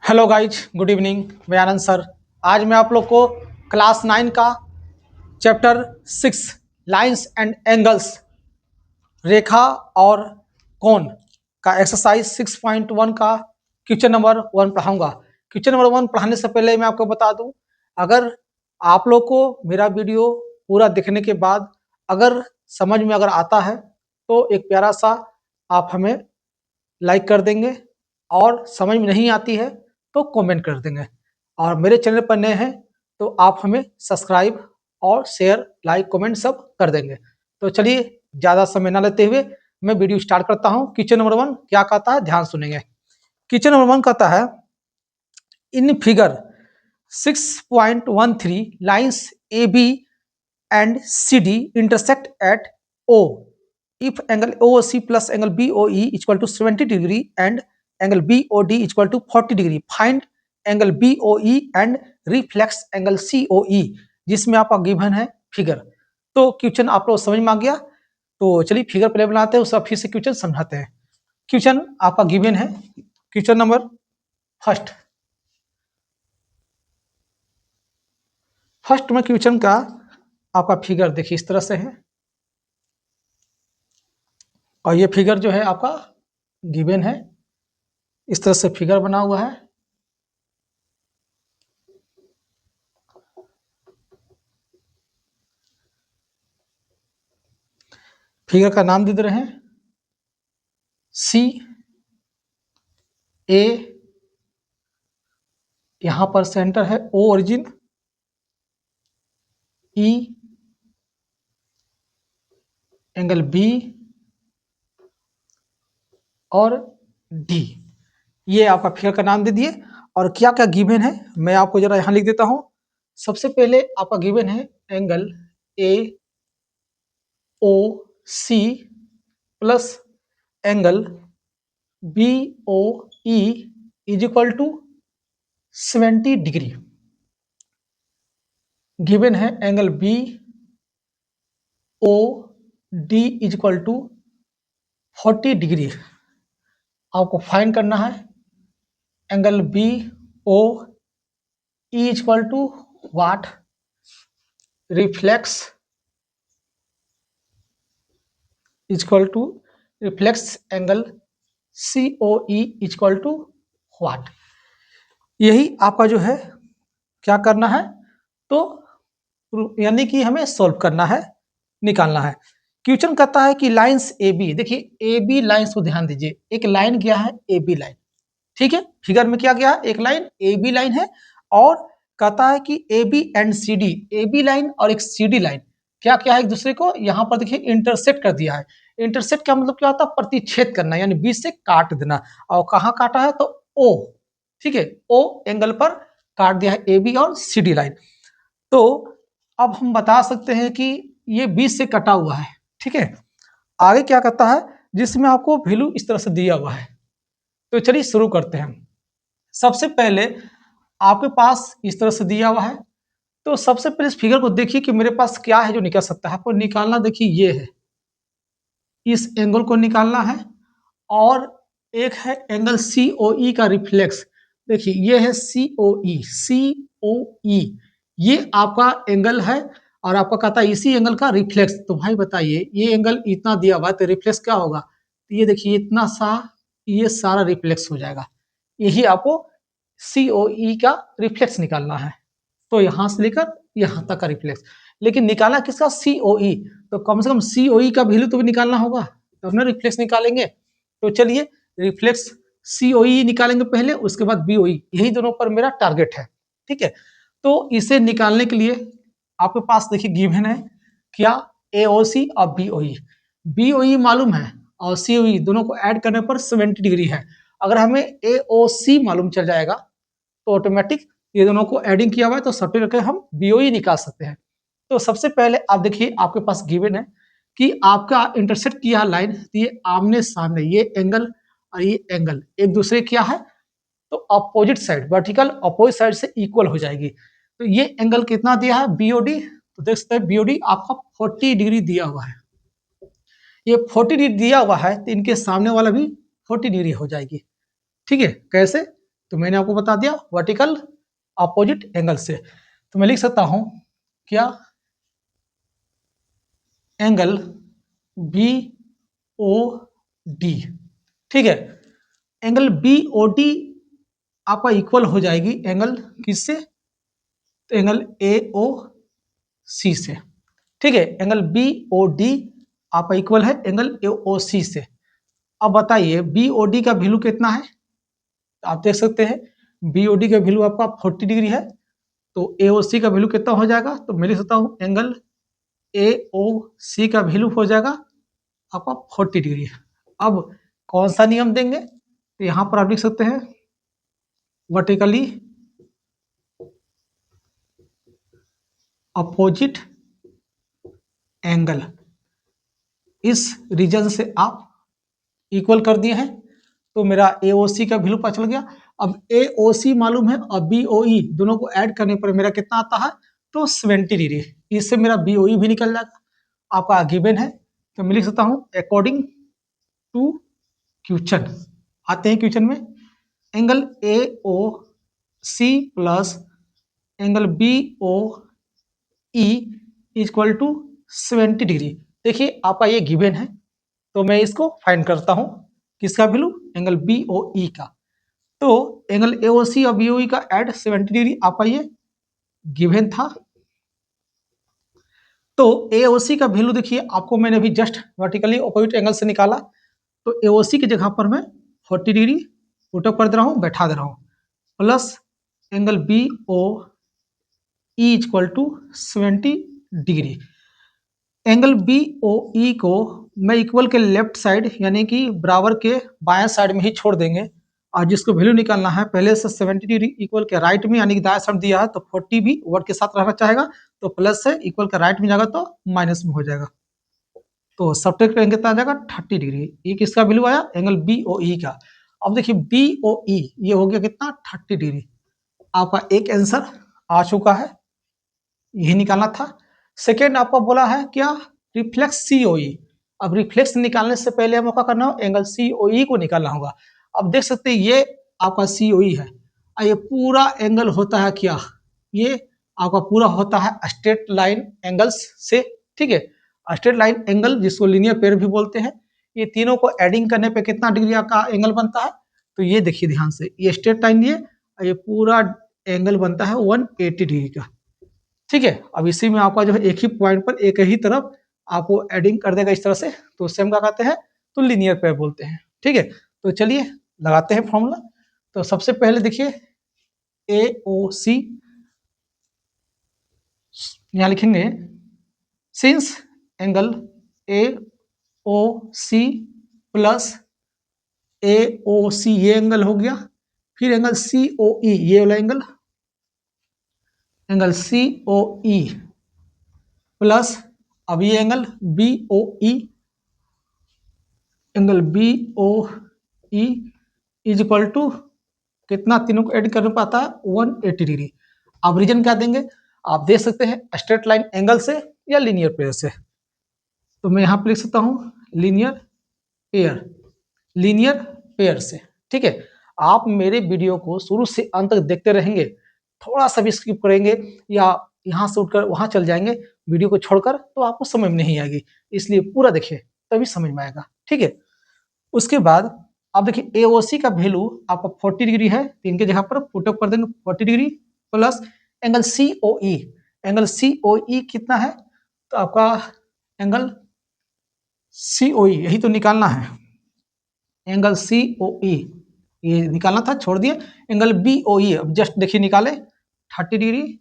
Hello guys, good evening. मैं आनंद sir. आज मैं आप लोग को क्लास 9 का चैप्टर 6 लाइंस एंड एंगल्स, रेखा और कोण का एक्सरसाइज 6.1 का क्वेश्चन नंबर 1 पढ़ाऊंगा। क्वेश्चन नंबर 1 पढ़ाने से पहले मैं आपको बता दूं, अगर आप लोग को मेरा वीडियो पूरा देखने के बाद अगर समझ में अगर आता है तो एक प्यारा सा आप हमें लाइक कर देंगे, और समझ में नहीं आती है तो कमेंट कर देंगे, और मेरे चैनल पर नए हैं तो आप हमें सब्सक्राइब और शेयर लाइक कमेंट सब कर देंगे। तो चलिए ज़्यादा समय ना लेते हुए मैं वीडियो स्टार्ट करता हूँ। क्वेश्चन नंबर 1 क्या कहता है, ध्यान सुनेंगे। क्वेश्चन नंबर 1 कहता है, in figure 6.13 lines A B and CD intersect at O if angle OOC plus angle BOE equal to 70 degree and angle BOD equal to 40 degree. Find angle BOE and reflex angle COE, जिसमें आपका given है figure. तो question आप लोग समझ में आ गया। तो चलिए फिगर पहले बनाते हैं, उसका फिर से क्वेश्चन समझाते हैं। क्वेश्चन आपका गिवन है, क्वेश्चन नंबर फर्स्ट में क्वेश्चन का आपका फिगर देखिए इस तरह से है, और ये फिगर जो है आपका गिवन है, इस तरह से फिगर बना हुआ है। फिगर का नाम दे रहे हैं सी ए, यहां पर सेंटर है ओ ओरिजिन, ई एंगल बी और डी, ये आपका फिगर का नाम दे दिए। और क्या क्या गिवन है मैं आपको जरा यहां लिख देता हूं। सबसे पहले आपका गिवन है angle a o c plus angle b o e is equal to 70 degree. Given है angle b o d is equal to 40 degree. आपको फाइंड करना है angle b o e is equal to what, reflex is equal to reflex angle c o e is equal to what. यही आपका जो है क्या करना है, तो यानी कि हमें सॉल्व करना है, निकालना है। क्वेश्चन कहता है कि लाइंस ए बी, देखिए ए बी लाइंस को ध्यान दीजिए, एक लाइन गया है ए बी लाइन, ठीक है। फिगर में क्या गया है, एक लाइन ए बी लाइन है, और कहता है कि A B and C D, A B line और एक सी डी लाइन क्या क्या है एक दूसरे को यहाँ पर देखिए इंटरसेक्ट कर दिया है। इंटरसेक्ट का मतलब क्या होता है, प्रतिच्छेद करना, यानी बीच से काट देना। और कहाँ काटा है, तो ओ, ठीक है, ओ एंगल पर काट दिया है ए बी और सी डी लाइन। तो अब हम बता सकते हैं कि ये बीच से कटा हुआ है, ठीक है। आगे क्या करता है, जिसमें आपको वैल्यू इस तरह से दिया हुआ है। तो चलिए शुरू करते हैं। सबसे पहले आपके पास इस तरह से दिया हुआ है, तो सबसे पहले इस फिगर को देखिए कि मेरे पास क्या है जो निकल सकता है। आपको निकालना देखिए ये है, इस एंगल को निकालना है, और एक है एंगल सी ओ ई का रिफ्लेक्स। देखिए ये है सी ओ ई, सी ओ ई ये आपका एंगल है, और आपका कहता है इसी एंगल का रिफ्लेक्स। तो भाई बताइए ये एंगल इतना दिया हुआ है तो रिफ्लेक्स क्या होगा, तो ये देखिए इतना सा, ये सारा रिफ्लेक्स हो जाएगा। यही आपको सी ओ ई का रिफ्लेक्स निकालना है। तो यहां से लेकर यहां तक का रिफ्लेक्स, लेकिन निकालना किसका, सी ओ ई। तो कम से कम सी ओ ई का वैल्यू तो भी निकालना होगा, तब ना रिफ्लेक्स निकालेंगे। तो चलिए रिफ्लेक्स सी ओ ई निकालेंगे पहले, उसके बाद बी ओ ई, यही दोनों पर मेरा टारगेट है, ठीक है। तो इसे निकालने के लिए आपके पास देखिए गिवन है क्या, ए ओ सी और बी ओ ई। बी ओ ई मालूम है और सी ओ ई दोनों को ऐड करने पर 70 डिग्री है। अगर हमें ए ओ सी मालूम चल जाएगा तो ऑटोमेटिक ये दोनों को एडिंग किया हुआ है तो सब्ट्रैक्ट करके हम बी ओ ई निकाल सकते हैं। तो सबसे पहले आप देखिए आपके पास गिवन है कि आपका इंटरसेक्ट किया लाइन, ये आमने सामने, ये एंगल और ये एंगल एक दूसरे क्या है, तो opposite side, vertical opposite side से इक्वल हो जाएगी। तो ये एंगल कितना दिया है, बीओडी, तो देख सकते हैं बीओडी आपका 40 डिग्री दिया हुआ है। ये 40 डिग्री दिया हुआ है तो इनके सामने वाला भी 40 डिग्री हो जाएगी, ठीक है। कैसे, तो मैंने आपको बता दिया वर्टिकल अपोजिट एंगल से। तो मैं लिख सकता हूं क्या, एंगल बी ओ डी, ठीक है। एंगल बी ओ डी आपका इक्वल हो जाएगी एंगल किससे, तो एंगल ए ओ सी से, ठीक है। एंगल बी ओ डी आपका इक्वल है एंगल ए ओ सी से। अब बताइए बी ओ डी का वैल्यू कितना है, आप देख सकते हैं बी ओ डी का वैल्यू आपका 40 डिग्री है, तो ए ओ सी का वैल्यू कितना हो जाएगा, तो मैं लिख सकता हूँ एंगल ए ओ सी का वैल्यू हो जाएगा आपका 40 डिग्री। अब कौन सा नियम देंगे, तो यहाँ पर आप लिख सकते हैं वर्टिकली अपोजिट एंगल, इस रीजन से आप इक्वल कर दिए हैं, तो मेरा AOC का वैल्यू पता चल गया। अब AOC मालूम है और BOE दोनों को ऐड करने पर मेरा कितना आता है, तो 70 डिग्री, इससे मेरा BOE भी निकल जाएगा, आपका गिवन है। तो मैं लिख सकता हूँ अकॉर्डिंग टू क्वेश्चन, आते हैं क्वेश्चन में, angle AOC plus angle BOE equal to 70 degree. देखिए आपका ये गिवन है, तो मैं इसको फाइंड करता हूं, किसका वैल्यू, एंगल BOE का। तो एंगल AOC और BOE का ऐड 70 डिग्री आपका ये गिवन था। तो AOC का वैल्यू देखिए आपको मैंने अभी जस्ट वर्टिकली अपोजिट एंगल से निकाला, तो AOC की जगह पर मैं 40 डिग्री पुटअप कर दे रहा हूँ, बैठा दे रहा हूँ, plus angle BOE equal to 70 degree. Angle BOE को मैं इक्वल के लेफ्ट साइड यानी कि बराबर के बाएं साइड में ही छोड़ देंगे, और जिसको वैल्यू निकालना है पहले से 70 डिग्री इक्वल के राइट में यानी कि दाएं साइड दिया है, तो 40 भी वर्ड के साथ रहना चाहेगा, तो प्लस है, इक्वल का राइट में जाएगा तो माइनस में हो जाएगा, तो सब्ट्रैक्ट करेंगे कितना आ जाएगा 30 डिग्री। ये किसका वैल्यू आया, एंगल BOE का। अब देखिए BOE ये हो गया कितना 30 डिग्री, आपका एक आंसर आ चुका है, यही निकालना था। सेकेंड आपको बोला है क्या, रिफ्लेक्स COE। अब रिफ्लेक्स निकालने से पहले हमको क्या करना हो, एंगल COE को निकालना होगा। अब देख सकते हैं ये आपका COE है, और ये पूरा एंगल होता है क्या, ये आपका पूरा होता है स्ट्रेट लाइन एंगल्स से, ठीक है। स्ट्रेट लाइन एंगल जिसको लीनियर पेयर भी बोलते हैं, ये तीनों को एडिंग करने पे कितना डिग्री का एंगल बनता है, तो ये देखिए ध्यान से, ये स्ट्रेट लाइन ये पूरा एंगल बनता है 180 डिग्री का, ठीक है। अब इसी में आपका जो है एक ही पॉइंट पर एक ही तरफ आपको एडिंग कर देगा इस तरह से, तो उससे हम क्या कहते हैं, तो लीनियर पेयर बोलते हैं, ठीक है। तो चलिए लगाते हैं फॉर्मूला। तो सबसे पहले देखिए AOC यहाँ लिखेंगे, since angle AOC plus AOC ये एंगल हो गया, फिर एंगल COE ये वाला एंगल, एंगल COE प्लस अब ये angle BOE, angle BOE is equal to कितना, तीनों को ऐड करने पाता है 180 डिग्री। अब रीजन क्या देंगे, आप देख सकते हैं स्ट्रेट लाइन एंगल से या लीनियर पेयर से, तो मैं यहाँ पे लिख सकता हूँ लीनियर पेयर, लीनियर पेयर से, ठीक है। आप मेरे वीडियो को शुरू से अंत तक देखते रहेंगे, थोड़ा सा भी स्किप करेंगे या यहाँ से उठकर वहां चल जाएंगे वीडियो को छोड़कर, तो आपको समझ में नहीं आएगी, इसलिए पूरा देखिए तभी समझ में आएगा, ठीक है। उसके बाद आप देखिए AOC का वैल्यू आपका 40 डिग्री है, तो इनके जगह पर पुटअप कर देंगे 40 degree plus angle COE, angle COE कितना है, तो आपका एंगल COE यही तो निकालना है, एंगल COE ये निकालना था, छोड़ दिए। एंगल BOE अब जस्ट देखिए निकाले 30 डिग्री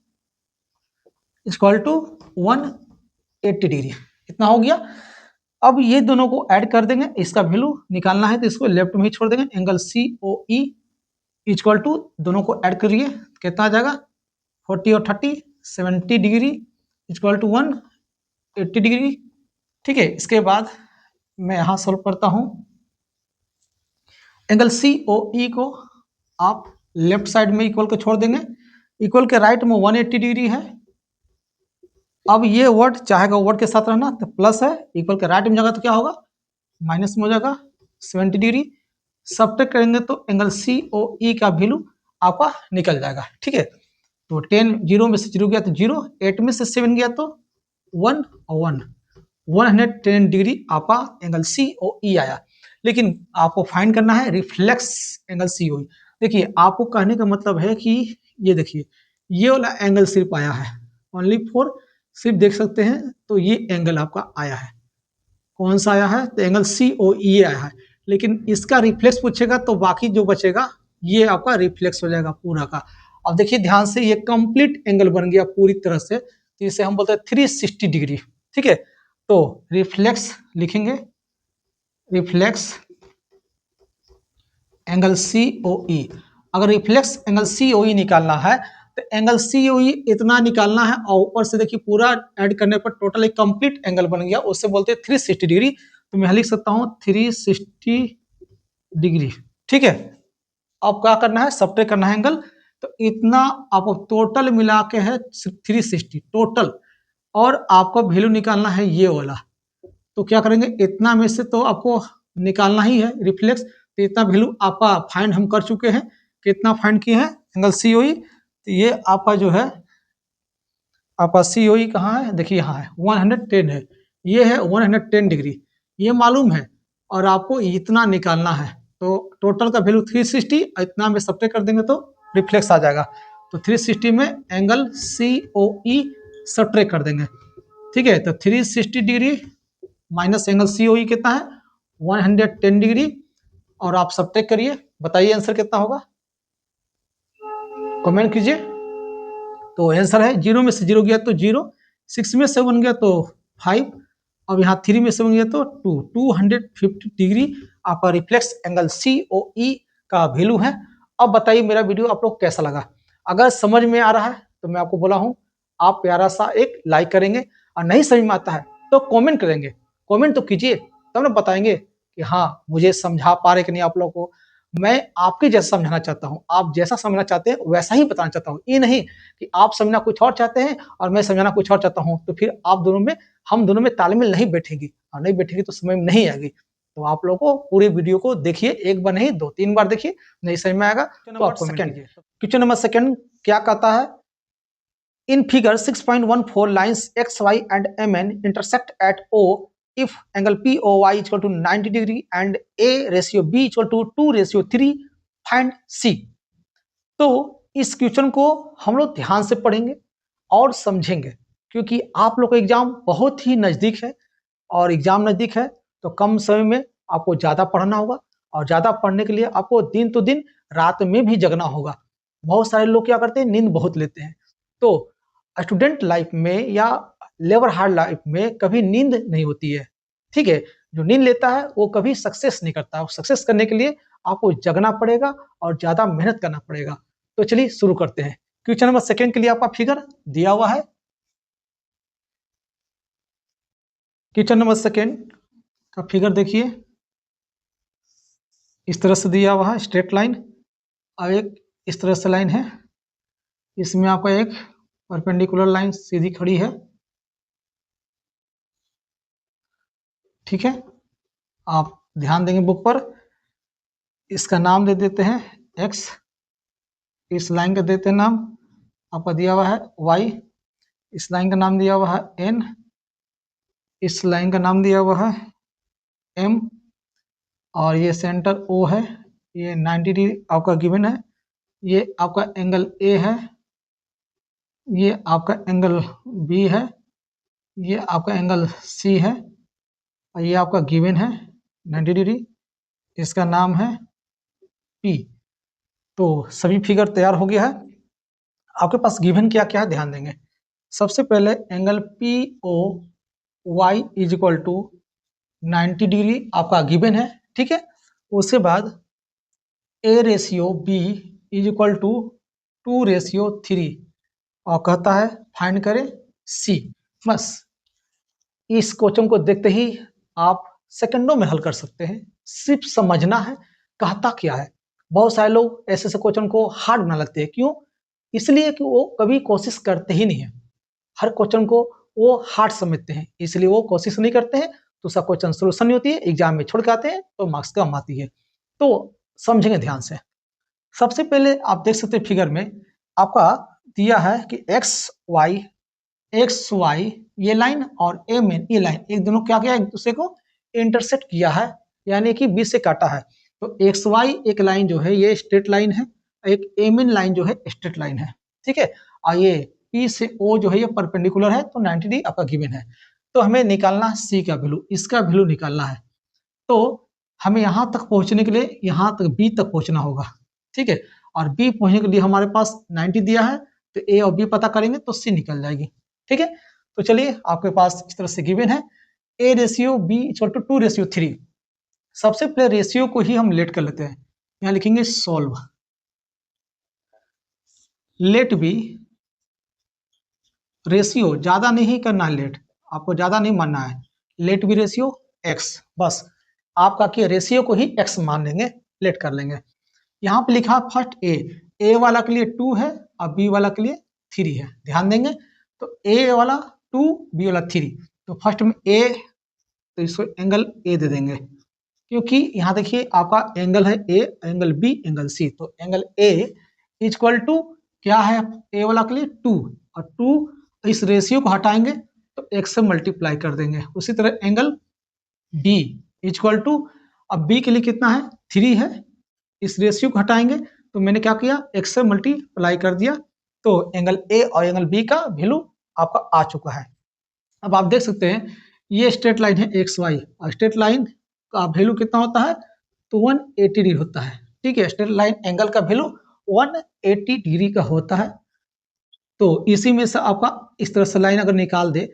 इक्वल टू 180 डिग्री, इतना हो गया। अब ये दोनों को ऐड कर देंगे, इसका वैल्यू निकालना है तो इसको लेफ्ट में ही छोड़ देंगे, एंगल COE इक्वल टू दोनों को ऐड करिए कितना आ जाएगा 40 और 30 70 डिग्री इक्वल टू 180 डिग्री, ठीक है। इसके बाद मैं यहाँ सॉल्व करता हूँ, एंगल COE को आप लेफ्ट साइड में इक्वल को छोड़ देंगे, इक्वल के राइट में 180 डिग्री है। अब ये वर्ड चाहेगा वर्ड के साथ रहना, तो प्लस है, इक्वल के राइट में जाएगा तो क्या होगा माइनस में हो जाएगा 70 डिग्री, सब्ट्रैक्ट करेंगे तो एंगल COE का वैल्यू आपका निकल जाएगा। ठीक है, तो 10 जीरो में से 0 गया तो 0, 8 में से 7 गया तो 1 और 1, 110 डिग्री आपका एंगल COE आया। लेकिन आपको फाइंड करना है रिफ्लेक्स एंगल COE। देखिए, आपको कहने का मतलब है कि ये देखिए, ये वाला एंगल सिर्फ आया है, ओनली फॉर, सिर्फ देख सकते हैं तो ये एंगल आपका आया है। कौन सा आया है? तो एंगल COE आया है। लेकिन इसका रिफ्लेक्स पूछेगा तो बाकी जो बचेगा ये आपका रिफ्लेक्स हो जाएगा पूरा का। अब देखिए ध्यान से, ये कंप्लीट एंगल बन गया पूरी तरह से, तो इसे हम बोलते हैं 360 डिग्री। ठीक है, तो रिफ्लेक्स लिखेंगे, रिफ्लेक्स एंगल COE। अगर रिफ्लेक्स एंगल COE निकालना है तो एंगल COE इतना निकालना है, और ऊपर से देखिए पूरा ऐड करने पर टोटल एक कंप्लीट एंगल बन गया, उससे बोलते हैं 360 डिग्री। तो मैं लिख सकता हूं 360 डिग्री। ठीक है, अब क्या करना है? सब्ट्रैक्ट करना है एंगल। तो इतना आपको टोटल मिला के है 360 टोटल, और आपको वैल्यू निकालना है ये वाला। तो क्या करेंगे, इतना में से तो आपको निकालना ही है रिफ्लेक्स। तो इतना वैल्यू आपका फाइंड हम कर चुके हैं। कितना फाइंड किए हैं? Angle COE। तो ये आपका जो है, आपका COE कहाँ है? देखिए यहाँ है, 110 है, ये है 110 डिग्री, ये मालूम है, और आपको इतना निकालना है। तो टोटल का वैल्यू 360, इतना में सब्ट्रैक्ट कर देंगे तो रिफ्लेक्स आ जाएगा। तो 360 में एंगल COE सब्ट्रैक्ट कर देंगे। ठीक है, तो 360 डिग्री माइनस एंगल COE कितना है? 110 डिग्री, और आप सब्ट्रैक्ट करिए, बताइए आंसर कितना होगा, कमेंट कीजिए। तो आंसर है 0 में से 0 गया तो 0, 6 में से 1 गया तो 5, अब यहाँ 3 में से 1 गया तो 2, 250 डिग्री आपका रिफ्लेक्स एंगल COE का वैल्यू है। अब बताइए मेरा वीडियो आप लोग कैसा लगा? अगर समझ में आ रहा है तो मैं आपको बोला हूँ आप प्यारा सा एक लाइक करेंगे, और नहीं समझ में आता है तो कमेंट करेंगे। कमेंट तो कीजिए, तब ना बताएंगे कि हाँ मुझे समझा पा रहे कि नहीं आप लोग को। मैं आपके जैसा समझाना चाहता हूँ, आप जैसा समझना चाहते हैं वैसा ही बताना चाहता हूँ। ये नहीं कि आप समझना कुछ और चाहते हैं और मैं समझाना कुछ और चाहता हूँ, तो फिर आप दोनों में, हम दोनों में तालमेल नहीं बैठेगी, और नहीं बैठेगी तो समझ में नहीं आएगी। तो आप लोगों को पूरे वीडियो को देखिए, एक बार नहीं 2-3 बार देखिए, नहीं समझ में आएगा तो आप कमेंट कीजिए। क्वेश्चन नंबर सेकंड क्या कहता है? In figure 6.14, lines X, Y and MN intersect at O if angle POY is equal to 90 degree and A ratio B equal to 2:3, find C। तो इस क्वेश्चन को हम लोग ध्यान से पढ़ेंगे और समझेंगे, क्योंकि आप लोग का एग्जाम बहुत ही नजदीक है, और एग्जाम नजदीक है तो कम समय में आपको ज्यादा पढ़ना होगा, और ज्यादा पढ़ने के लिए आपको दिन तो दिन रात में भी जगना होगा। बहुत सारे लोग क्या करते हैं, नींद बहुत लेते हैं। तो स्टूडेंट लाइफ में या लेबर हार्ड लाइफ में कभी नींद नहीं होती है। ठीक है, जो नींद लेता है वो कभी सक्सेस नहीं करता। सक्सेस करने के लिए आपको जगना पड़ेगा और ज्यादा मेहनत करना पड़ेगा। तो चलिए शुरू करते हैं। क्वेश्चन नंबर सेकंड के लिए आपका फिगर दिया हुआ है। क्वेश्चन नंबर सेकंड का फिगर देखिए, इस तरह से दिया हुआ है, स्ट्रेट लाइन, और एक इस तरह से लाइन है, इसमें आपका एक परपेंडिकुलर लाइन सीधी खड़ी है। ठीक है, आप ध्यान देंगे बुक पर। इसका नाम दे देते हैं x, इस लाइन का देते हैं नाम, आपका दिया हुआ है y, इस लाइन का नाम दिया हुआ है n, इस लाइन का नाम दिया हुआ है m, और ये सेंटर O है, ये 90 डिग्री आपका गिवन है। ये आपका एंगल A है, ये आपका एंगल B है, ये आपका एंगल C है, और ये आपका गिवन है 90 डिग्री, इसका नाम है P। तो सभी फिगर तैयार हो गया है। आपके पास गिवन क्या क्या है ध्यान देंगे। सबसे पहले angle POY is equal to 90 degree आपका गिवन है। ठीक है, उसके बाद A ratio B is equal to 2:3, और कहता है फाइंड करें C। बस इस क्वेश्चन को देखते ही आप सेकंडों में हल कर सकते हैं, सिर्फ समझना है कहता क्या है। बहुत सारे लोग ऐसे ऐसे क्वेश्चन को हार्ड बना लेते हैं, क्यों? इसलिए कि वो कभी कोशिश करते ही नहीं है। हर क्वेश्चन को वो हार्ड समझते हैं, इसलिए वो कोशिश नहीं करते हैं, तो उसका क्वेश्चन सोल्यूशन नहीं होती है, एग्जाम में छोड़ के आते हैं तो मार्क्स कम आती है। तो समझेंगे ध्यान से। सबसे पहले आप देख सकते हैं फिगर में आपका दिया है कि एक्स वाई ये लाइन और एम एन ये लाइन एक दोनों क्या किया, एक दूसरे को इंटरसेक्ट किया है, यानी कि बीच से काटा है। तो एक्स वाई एक लाइन जो है ये स्ट्रेट लाइन है, एक एम एन लाइन जो है स्ट्रेट लाइन है, ठीक है। और ये पी से ओ जो है ये परपेंडिकुलर है, तो 90 डिग्री आपका गिवन है। तो हमें निकालना सी का वैल्यू, इसका वैल्यू निकालना है। तो हमें यहाँ तक पहुंचने के लिए यहाँ तक बी तक पहुंचना होगा, ठीक है। और बी पहुंचने के लिए हमारे पास 90 दिया है, तो ए और बी पता करेंगे तो सी निकल जाएगी, ठीक है। तो चलिए आपके पास इस तरह से गिवन है A ratio B equal to 2:3। सबसे पहले रेशियो को ही हम लेट कर लेते हैं, यहाँ लिखेंगे सोल्व लेट बी रेशियो, ज्यादा नहीं करना है लेट, आपको ज्यादा नहीं मानना है, लेट बी रेशियो एक्स, बस आपका कि रेशियो को ही एक्स मान लेंगे, लेट कर लेंगे। यहाँ पे लिखा फर्स्ट ए वाला के लिए 2 है और बी वाला के लिए 3 है, ध्यान देंगे। तो ए वाला 2 बी वाला 3, तो फर्स्ट में ए, तो इसको एंगल ए दे देंगे, क्योंकि यहाँ देखिए आपका एंगल है ए, एंगल बी, एंगल सी, तो एंगल ए इक्वल टू क्या है ए वाला के लिए 2, और 2 इस रेशियो को हटाएंगे तो x से मल्टीप्लाई कर देंगे। उसी तरह एंगल बी इक्वल टू, अब बी के लिए कितना है 3 है, इस रेशियो को हटाएंगे तो मैंने क्या किया x से मल्टीप्लाई कर दिया, तो एंगल ए और एंगल बी का वैल्यू आपका आ चुका है। अब आप देख सकते हैं ये स्ट्रेट लाइन है एक्स वाई, और स्ट्रेट लाइन का वैल्यू कितना होता है, तो 180 डिग्री होता है, ठीक है। स्ट्रेट लाइन एंगल का वैल्यू 180 डिग्री का होता है। तो इसी में से आपका इस तरह से लाइन अगर निकाल दे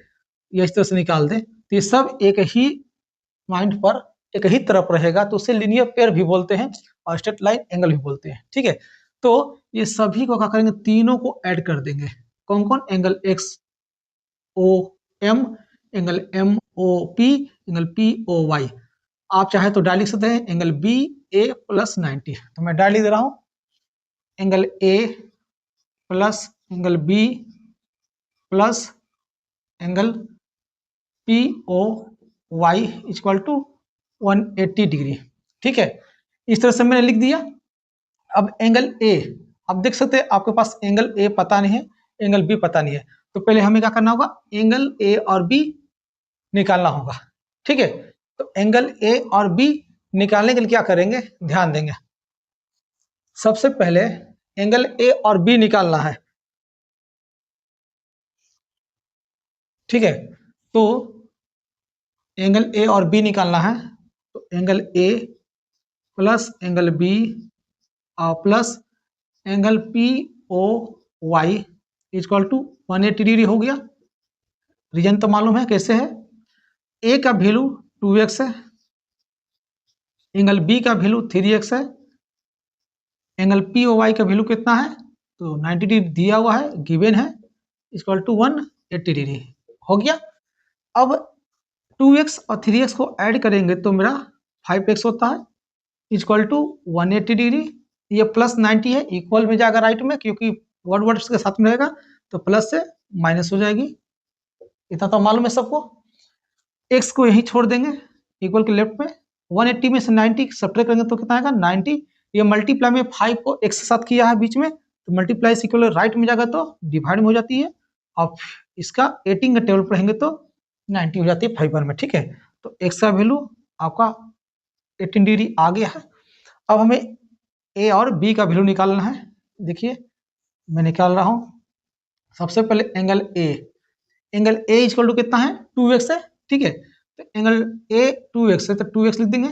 या इस तरह से निकाल दे तो ये सब एक ही पॉइंट पर एक ही तरफ रहेगा, तो उसे लीनियर पेयर भी बोलते हैं और स्ट्रेट लाइन एंगल भी बोलते हैं, ठीक है। तो ये सभी को क्या करेंगे, तीनों को ऐड कर देंगे। कौन कौन, angle X O M, angle M O P, angle P O Y. आप चाहे तो डाल लिख सकते हैं एंगल बी ए प्लस 90, तो मैं डाल दे रहा हूं angle A plus angle B plus angle P O Y equal to 180 degree, ठीक है। इस तरह से मैंने लिख दिया। अब एंगल ए, अब देख सकते हैं आपके पास एंगल ए पता नहीं है, एंगल बी पता नहीं है, तो पहले हमें क्या करना होगा, एंगल ए और बी निकालना होगा, ठीक है। तो एंगल ए और बी निकालने के लिए क्या करेंगे, ध्यान देंगे। सबसे पहले एंगल ए और बी निकालना है, ठीक है। तो एंगल ए और बी निकालना है, तो एंगल ए प्लस एंगल बी और plus angle P O Y equal to 180 degree हो गया। रीजन तो मालूम है कैसे है, ए का वैल्यू 2x है, एंगल बी का वैल्यू 3x है, एंगल पी ओ वाई का वैल्यू कितना है, तो 90 डिग्री दिया हुआ है, गिवन है, इक्वल टू 180 डिग्री हो गया। अब 2x और 3x को ऐड करेंगे तो मेरा 5x होता है, इक्वल टू 180 डिग्री। ये प्लस 90 है, इक्वल में जाएगा राइट में, क्योंकि वर्ड वर्ड्स के साथ में रहेगा तो प्लस से माइनस हो जाएगी, इतना तो मालूम है सबको। x को यही छोड़ देंगे इक्वल के लेफ्ट में, 180 में से 90 सब्ट्रैक्ट करेंगे तो कितना आएगा 90। ये मल्टीप्लाई में 5 को x के साथ किया है बीच में, तो मल्टीप्लाई से इक्वल राइट में जाएगा तो डिवाइड में हो जाती है, और इसका 18 का टेबल पढ़ेंगे तो 90 हो जाती है 5 में, ठीक है। तो x का वैल्यू आपका 18 डिग्री आ गया है। अब हमें a और b का वैल्यू निकालना है, देखिए मैं निकाल रहा हूं। सबसे पहले एंगल a इक्वल टू कितना है 2x है, ठीक है। तो एंगल a 2x है, तो 2x लिख देंगे,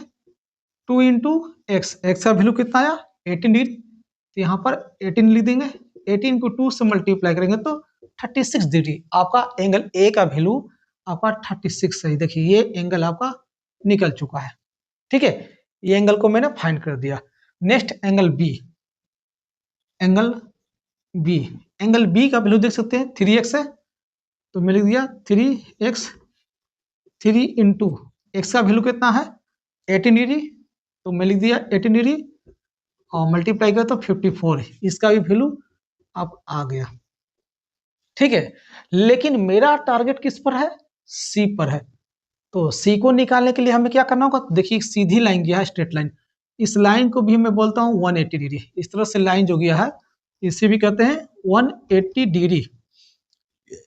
2 इंटू एक्स, एक्स का वैल्यू कितना आया 18 डिग्री, तो यहाँ पर 18 लिख देंगे, 18 को 2 से मल्टीप्लाई करेंगे तो 36 डिग्री। आपका एंगल a का वैल्यू आपका 36 है, देखिए ये एंगल आपका निकल चुका है, ठीक है। ये एंगल को मैंने फाइंड कर दिया। Next angle B, angle B का वैल्यू देख सकते हैं 3x है, तो मैं लिख दिया 3x, 3 इंटू एक्स का वैल्यू कितना है 18 डिग्री, तो मैं लिख दिया 18 डिग्री और मल्टीप्लाई किया तो 54, इसका भी वैल्यू अब आ गया, ठीक है। लेकिन मेरा टारगेट किस पर है, सी पर है। तो सी को निकालने के लिए हमें क्या करना होगा, देखिए सीधी लाइन गया है स्ट्रेट लाइन, इस लाइन को भी मैं बोलता हूँ 180 डिग्री। इस तरह से लाइन जो गया है इसे भी कहते हैं 180 डिग्री।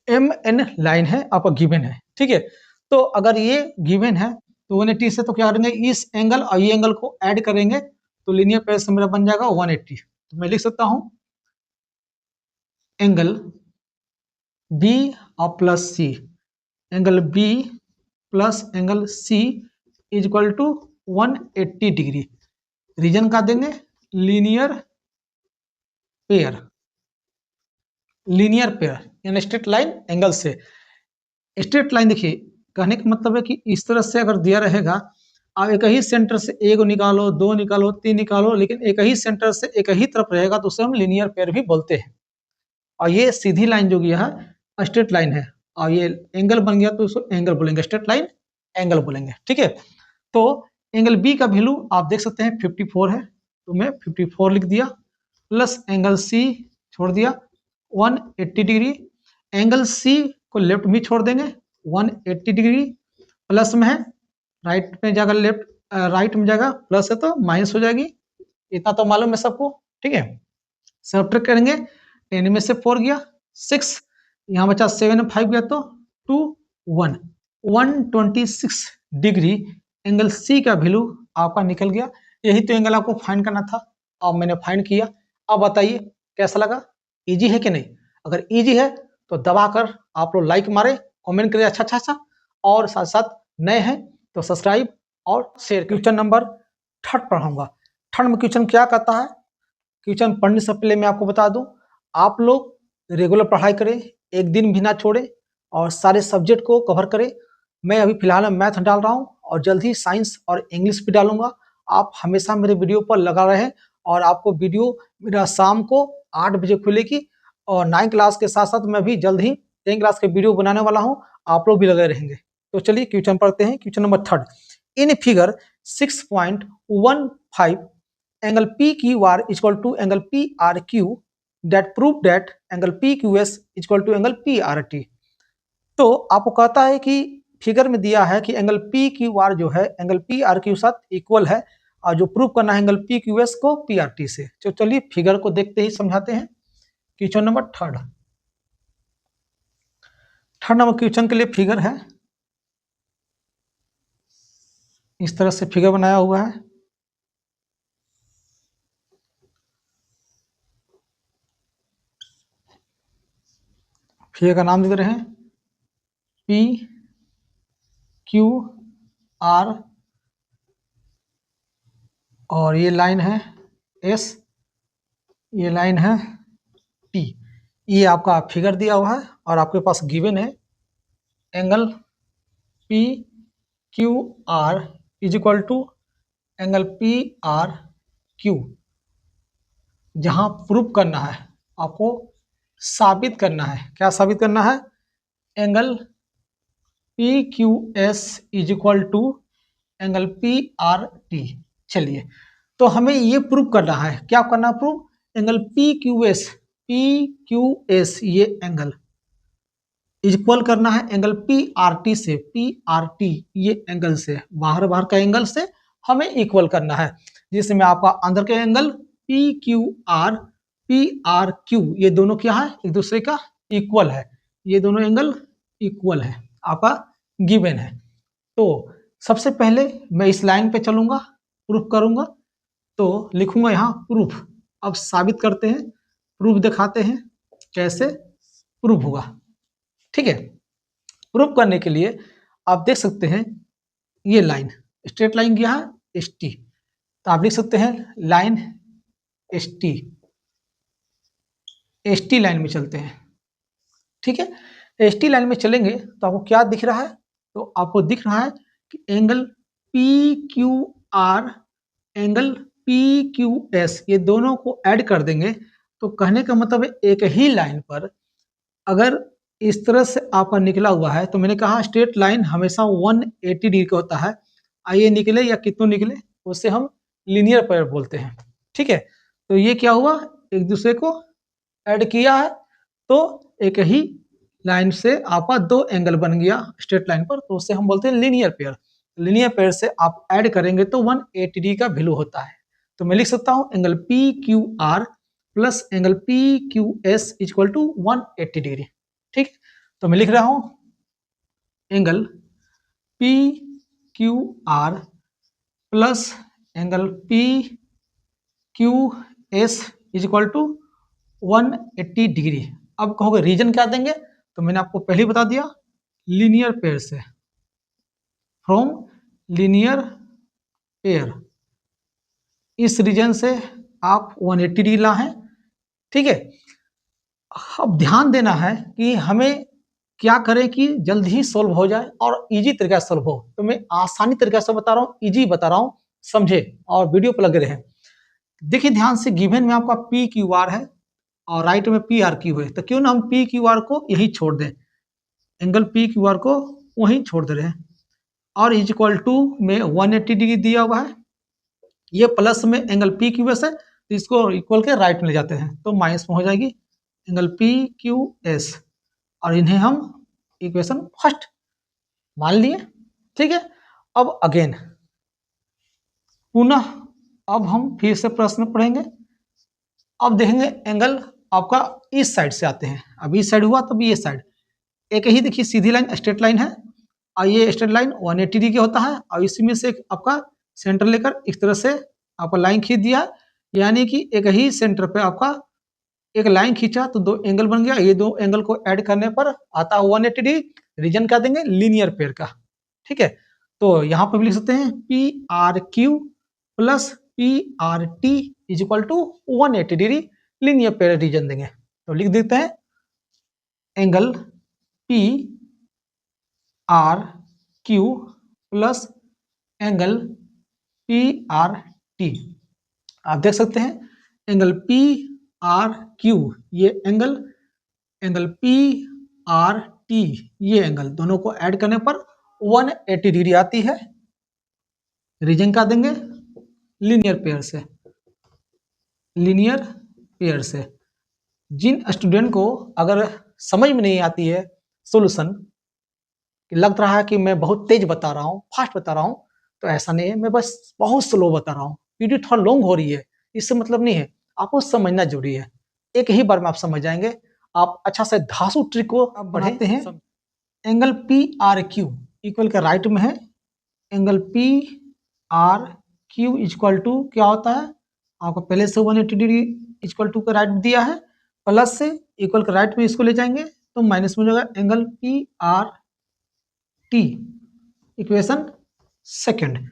एम एन लाइन है आपका गिवन है, ठीक है। तो अगर ये गिवन है तो 180 से तो क्या करेंगे, इस एंगल और ये एंगल को ऐड करेंगे तो लीनियर पेयर से मेरा बन जाएगा 180। तो मैं लिख सकता हूं एंगल बी और plus C, angle B plus angle C is equal to 180 degree. Reason का देंगे लीनियर पेयर, लीनियर पेयर यानी स्ट्रेट लाइन एंगल से। स्ट्रेट लाइन देखिए कहने का मतलब है कि इस तरह से अगर दिया रहेगा, आप एक ही सेंटर से एक निकालो, दो निकालो, तीन निकालो, लेकिन एक ही सेंटर से एक ही तरफ रहेगा तो उसे हम लीनियर पेयर भी बोलते हैं। और ये सीधी लाइन जो गया है स्ट्रेट लाइन है, और ये एंगल बन गया तो उसको एंगल बोलेंगे, स्ट्रेट लाइन एंगल बोलेंगे, ठीक है। तो एंगल बी का वैल्यू आप देख सकते हैं 54 है, तो मैं 54 लिख दिया, प्लस एंगल सी छोड़ दिया 180 डिग्री, एंगल सी को लेफ्ट में छोड़ देंगे 180 डिग्री, प्लस में है, राइट में जाएगा लेफ्ट, राइट में जाएगा प्लस है तो माइनस हो जाएगी, इतना तो मालूम है सबको, ठीक है। सब्ट्रैक्ट करेंगे, 10 में से 4 गया 6, यहाँ बचा 7 में 5 गया तो 2 1, 126 डिग्री एंगल सी का वैल्यू आपका निकल गया। यही तो एंगल आपको फाइंड करना था, अब मैंने फाइंड किया। अब बताइए कैसा लगा, इजी है कि नहीं? अगर इजी है तो दबाकर आप लोग लाइक मारे, कमेंट करिए अच्छा अच्छा अच्छा, और साथ साथ नए हैं तो सब्सक्राइब और शेयर। क्वेश्चन नंबर 3 पढ़ाऊंगा। 3 में क्वेश्चन क्या कहता है, क्वेश्चन पढ़ने से पहले मैं आपको बता दूं, आप लोग रेगुलर पढ़ाई करें, एक दिन भी ना छोड़ें और सारे सब्जेक्ट को कवर करें। मैं अभी फिलहाल मैथ डाल रहा हूं और जल्द ही साइंस और इंग्लिश भी डालूंगा। आप हमेशा मेरे वीडियो पर लगा रहें और आपको वीडियो मेरा शाम को 8 बजे खुलेगी, और 9 क्लास के साथ साथ मैं भी जल्द ही 10 क्लास के वीडियो बनाने वाला हूँ, आप लोग भी लगे रहेंगे। तो चलिए क्वेश्चन पढ़ते हैं। Question number 3, in figure 6.15 angle PQR is equal to angle PRQ that prove that angle PQS is equal to angle PRT। तो आपको कहता है कि फिगर में दिया है कि एंगल PQR जो है एंगल PRQ साथ इक्वल है, और जो प्रूव करना है एंगल PQS को PRT से। तो चलिए फिगर को देखते ही समझाते हैं। क्वेश्चन नंबर 3 नंबर क्वेश्चन के लिए फिगर है, इस तरह से फिगर बनाया हुआ है। फिगर का नाम दे रहे हैं PQR, और ये लाइन है S, ये लाइन है P। ये आपका फिगर दिया हुआ है और आपके पास गिवन है angle PQR is equal to angle PRQ। जहां प्रूफ करना है, आपको साबित करना है, क्या साबित करना है, angle PQS is equal to angle PRT। चलिए तो हमें ये प्रूफ करना है, क्या करना है प्रूफ, एंगल PQS ये एंगल इक्वल करना है एंगल PRT से, PRT ये एंगल से, बाहर बाहर का एंगल से हमें इक्वल करना है, जिसमें आपका अंदर के एंगल PQR PRQ ये दोनों क्या है, एक दूसरे का इक्वल है, ये दोनों एंगल इक्वल है, आपका गिवन है। तो सबसे पहले मैं इस लाइन पे चलूंगा, प्रूफ करूंगा, तो लिखूंगा यहाँ प्रूफ। अब साबित करते हैं, प्रूफ दिखाते हैं कैसे प्रूफ होगा, ठीक है। प्रूफ करने के लिए आप देख सकते हैं ये लाइन स्ट्रेट लाइन गया है ST, तो आप लिख सकते हैं लाइन ST, ST लाइन में चलते हैं, ठीक है। ST लाइन में चलेंगे तो आपको क्या दिख रहा है, तो आपको दिख रहा है कि एंगल PQR एंगल PQS ये दोनों को ऐड कर देंगे, तो कहने का मतलब है एक ही लाइन पर अगर इस तरह से आपका निकला हुआ है, तो मैंने कहा स्ट्रेट लाइन हमेशा 180 डिग्री का होता है, आइए निकले या कितनों निकले उससे हम लीनियर पेयर बोलते हैं, ठीक है। तो ये क्या हुआ, एक दूसरे को ऐड किया है, तो एक ही लाइन से आपका 2 एंगल बन गया स्ट्रेट लाइन पर, तो उससे हम बोलते हैं लीनियर पेयर। लीनियर पेयर से आप ऐड करेंगे तो 180 डिग्री का वैल्यू होता है। तो मैं लिख सकता हूं angle P Q R plus angle P Q S equal to 180 degree. ठीक, तो मैं लिख रहा हूं angle P Q R plus angle P Q S equal to 180 degree. अब कहोगे रीजन क्या देंगे, तो मैंने आपको पहले ही बता दिया, लीनियर पेयर से, फ्रॉम लीनियर पेयर, इस रीजन से आप 180 डिग्री ला है। ठीक है, अब ध्यान देना है कि हमें क्या करें कि जल्द ही सोल्व हो जाए और इजी तरीका से सोल्व हो। तो मैं आसानी तरीका से बता रहा हूँ, इजी बता रहा हूँ, समझे और वीडियो पर लगे रहे। देखिए ध्यान से, गिवन में आपका पी क्यू आर है और राइट में पी आर क्यू है, तो क्यों ना हम पी क्यू आर को यही छोड़ दें, एंगल पी क्यू आर को वहीं छोड़ दे रहे हैं, और इज इक्वल टू में 180 डिग्री दिया हुआ है, ये प्लस में एंगल पी क्यू एस है, तो इसको इक्वल के राइट में ले जाते हैं तो माइनस में हो जाएगी एंगल पी क्यू एस, और इन्हें हम इक्वेशन फर्स्ट मान लिए। ठीक है, अब अगेन पुनः अब हम फिर से प्रश्न पढ़ेंगे। अब देखेंगे एंगल आपका इस साइड से आते हैं, अब इस साइड हुआ तब ये साइड, एक ही देखिए सीधी लाइन स्ट्रेट लाइन है और ये स्ट्रेट लाइन 180 डिग्री होता है, और इसी में से एक आपका सेंटर लेकर इस तरह से आपका लाइन खींच दिया है, यानी कि एक ही सेंटर पे आपका एक लाइन खींचा तो दो एंगल बन गया, ये दो एंगल को ऐड करने पर आता है 180 डिग्री। रीजन क्या देंगे, लीनियर पेयर का। ठीक है, तो यहाँ पर भी लिख सकते हैं P R Q plus P R T is equal to 180 degree, linear pair reason देंगे। तो लिख देते हैं angle P R Q plus angle P R T. आप देख सकते हैं एंगल पी आर क्यू ये एंगल पी आर टी ये एंगल, दोनों को ऐड करने पर 180 डिग्री आती है। रीजन का देंगे लीनियर पेयर से, लीनियर पेयर से। जिन स्टूडेंट को अगर समझ में नहीं आती है सॉल्यूशन, लग रहा है कि मैं बहुत तेज बता रहा हूँ, फास्ट बता रहा हूँ, तो ऐसा नहीं है, मैं बस बहुत स्लो बता रहा हूँ, वीडियो थोड़ा लॉन्ग हो रही है, इससे मतलब नहीं है, आपको समझना जरूरी है, एक ही बार में आप समझ जाएंगे। आप अच्छा से धांसू ट्रिक को आप बढ़ाते हैं। Angle P R Q equal के राइट में है, angle P R Q equal to क्या होता है, आपको पहले से 180 डिग्री इक्वल टू का राइट दिया है, प्लस से इक्वल के राइट में इसको ले जाएंगे तो माइनस में हो जाएगा angle P R T, equation second.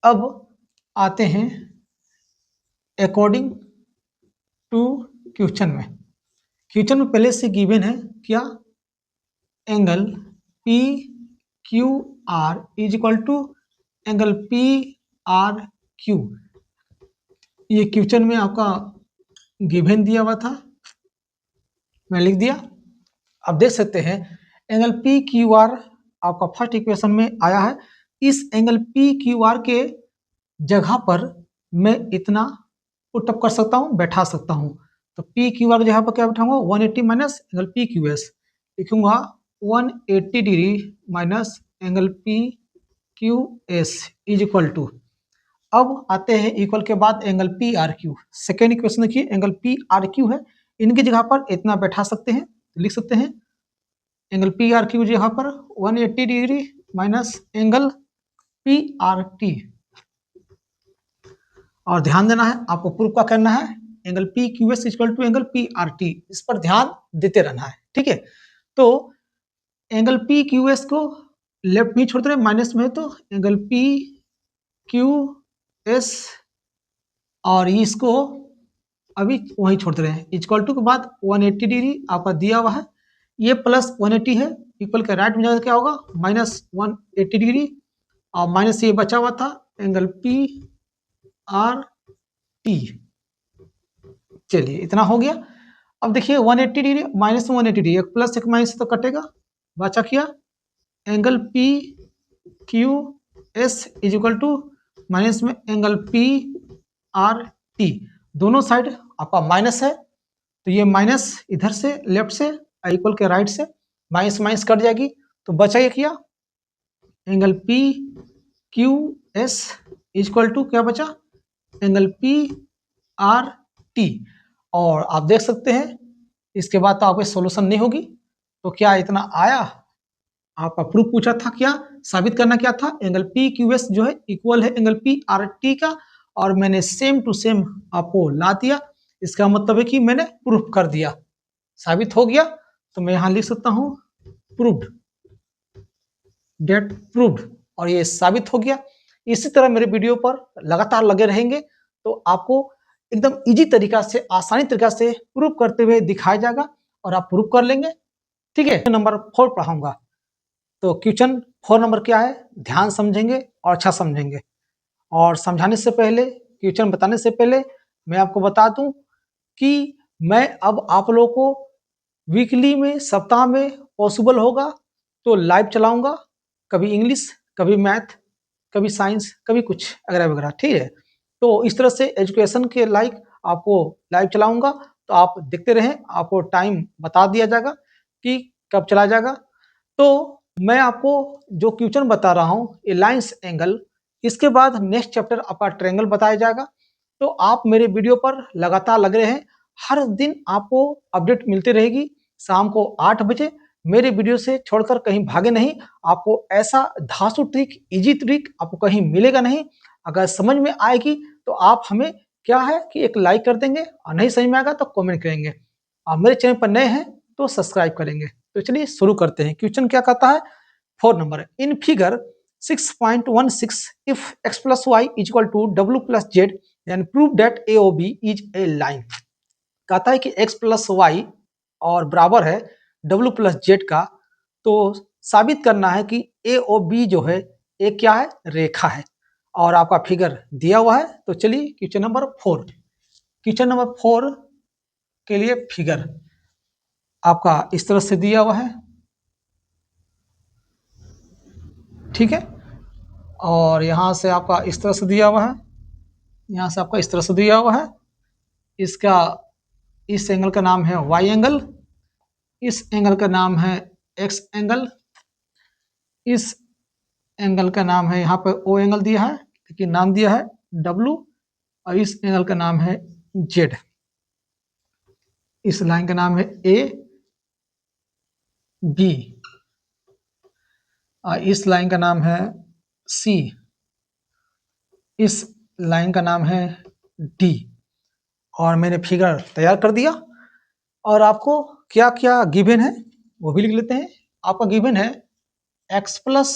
अब आते हैं अकॉर्डिंग टू क्वेश्चन में। क्वेश्चन में पहले से गिवन है क्या, angle P Q R is equal to angle P R Q, ये क्वेश्चन में आपका गिवन दिया हुआ था, मैं लिख दिया। अब देख सकते हैं एंगल पी क्यू आर आपका फर्स्ट इक्वेशन में आया है, इस एंगल पी क्यू आर के जगह पर मैं इतना पुटअप कर सकता हूँ, बैठा सकता हूँ। तो पी क्यू आर जगह पर क्या बैठाऊंगा, 180 minus angle P Q S, लिखूंगा 180 degree minus angle P Q S is equal to. अब आते हैं इक्वल के बाद angle P R Q, second equation देखिए एंगल पी आर क्यू है, इनकी जगह पर इतना बैठा सकते हैं, लिख सकते हैं एंगल पी आर क्यू जगह पर 180 degree minus angle P R T. और ध्यान देना है, आपको प्रूफ का करना है, angle P Q S equal to angle P R T, इस पर ध्यान देते रहना है। ठीक है, तो एंगल पी क्यू एस को लेफ्ट में छोड़ते रहे, माइनस में है तो एंगल पी क्यू एस, और इसको अभी वहीं छोड़ते रहे, इक्वल टू के बाद 180 डिग्री आपका दिया हुआ है, ये प्लस 180 है, इक्वल के राइट में जाकर क्या होगा माइनस 180 डिग्री, और माइनस ये बचा हुआ था एंगल पी आर टी। चलिए इतना हो गया। अब देखिए 180 डिग्री माइनस 180 डिग्री, एक प्लस एक माइनस तो कटेगा, बचा किया angle P Q S is equal to minus में एंगल पी आर टी, दोनों साइड आपका माइनस है, तो ये माइनस इधर से लेफ्ट से इक्वल के राइट से माइनस माइनस कट जाएगी, तो बचा ये किया angle P Q S is equal to क्या बचा एंगल पी आर टी। और आप देख सकते हैं इसके बाद तो आपकी सोल्यूशन नहीं होगी। तो क्या इतना आया? आपका प्रूफ पूछा था, क्या साबित करना क्या था? एंगल पी क्यू एस जो है इक्वल है एंगल पी आर टी का, और मैंने सेम टू सेम आपको ला दिया। इसका मतलब है कि मैंने प्रूफ कर दिया, साबित हो गया। तो मैं यहां लिख सकता हूं प्रूव्ड, डेट प्रूव्ड, और ये साबित हो गया। इसी तरह मेरे वीडियो पर लगातार लगे रहेंगे तो आपको एकदम इजी तरीका से, आसानी तरीका से प्रूफ करते हुए दिखाया जाएगा और आप प्रूफ कर लेंगे। ठीक है, नंबर 4 पढ़ाऊंगा। तो क्वेश्चन 4 नंबर क्या है, ध्यान समझेंगे और अच्छा समझेंगे। और समझाने से पहले, क्वेश्चन बताने से पहले मैं आपको बता दूं कि मैं अब आप लोगों को वीकली में, सप्ताह में पॉसिबल होगा तो लाइव चलाऊंगा, कभी इंग्लिश, कभी मैथ, कभी साइंस, कभी कुछ वगैरह वगैरह। ठीक है, तो इस तरह से एजुकेशन के लाइक आपको लाइव चलाऊंगा, तो आप देखते रहें, आपको टाइम बता दिया जाएगा कि कब चला जाएगा। तो मैं आपको जो क्वेश्चन बता रहा हूँ ये लाइन्स एंगल, इसके बाद नेक्स्ट चैप्टर आपका ट्रायंगल बताया जाएगा। तो आप मेरे वीडियो पर लगातार लगे रहें, हर दिन आपको अपडेट मिलती रहेगी। शाम को 8 बजे मेरे वीडियो से छोड़कर कहीं भागे नहीं। आपको ऐसा धांसू ट्रिक, इजी ट्रिक आपको कहीं मिलेगा नहीं। अगर समझ में आएगी तो आप हमें क्या है कि एक लाइक कर देंगे, और नहीं समझ में आएगा तो कमेंट करेंगे। आप मेरे चैनल पर नए हैं तो सब्सक्राइब करेंगे। तो चलिए शुरू करते हैं। क्वेश्चन क्या कहता है, 4 number, in figure 6.16 if x plus y is equal to w plus z then prove that AOB is a line। कहता है कि x plus y और बराबर है w plus z का, तो साबित करना है कि AOB जो है एक क्या है, रेखा है। और आपका फिगर दिया हुआ है। तो चलिए क्वेश्चन नंबर 4, क्वेश्चन नंबर 4 के लिए फिगर आपका इस तरह से दिया हुआ है। ठीक है, और यहाँ से आपका इस तरह से दिया हुआ है, यहाँ से आपका इस तरह से दिया हुआ है। इसका, इस एंगल का नाम है वाई एंगल, इस एंगल का नाम है एक्स एंगल, इस एंगल का नाम है, यहाँ पर ओ एंगल दिया है लेकिन नाम दिया है डब्लू, और इस एंगल का नाम है जेड। इस लाइन का नाम है ए बी, और इस लाइन का नाम है सी, इस लाइन का नाम है डी। और मैंने फिगर तैयार कर दिया। और आपको क्या क्या गिवन है वो भी लिख लेते हैं। आपका गिवन है x plus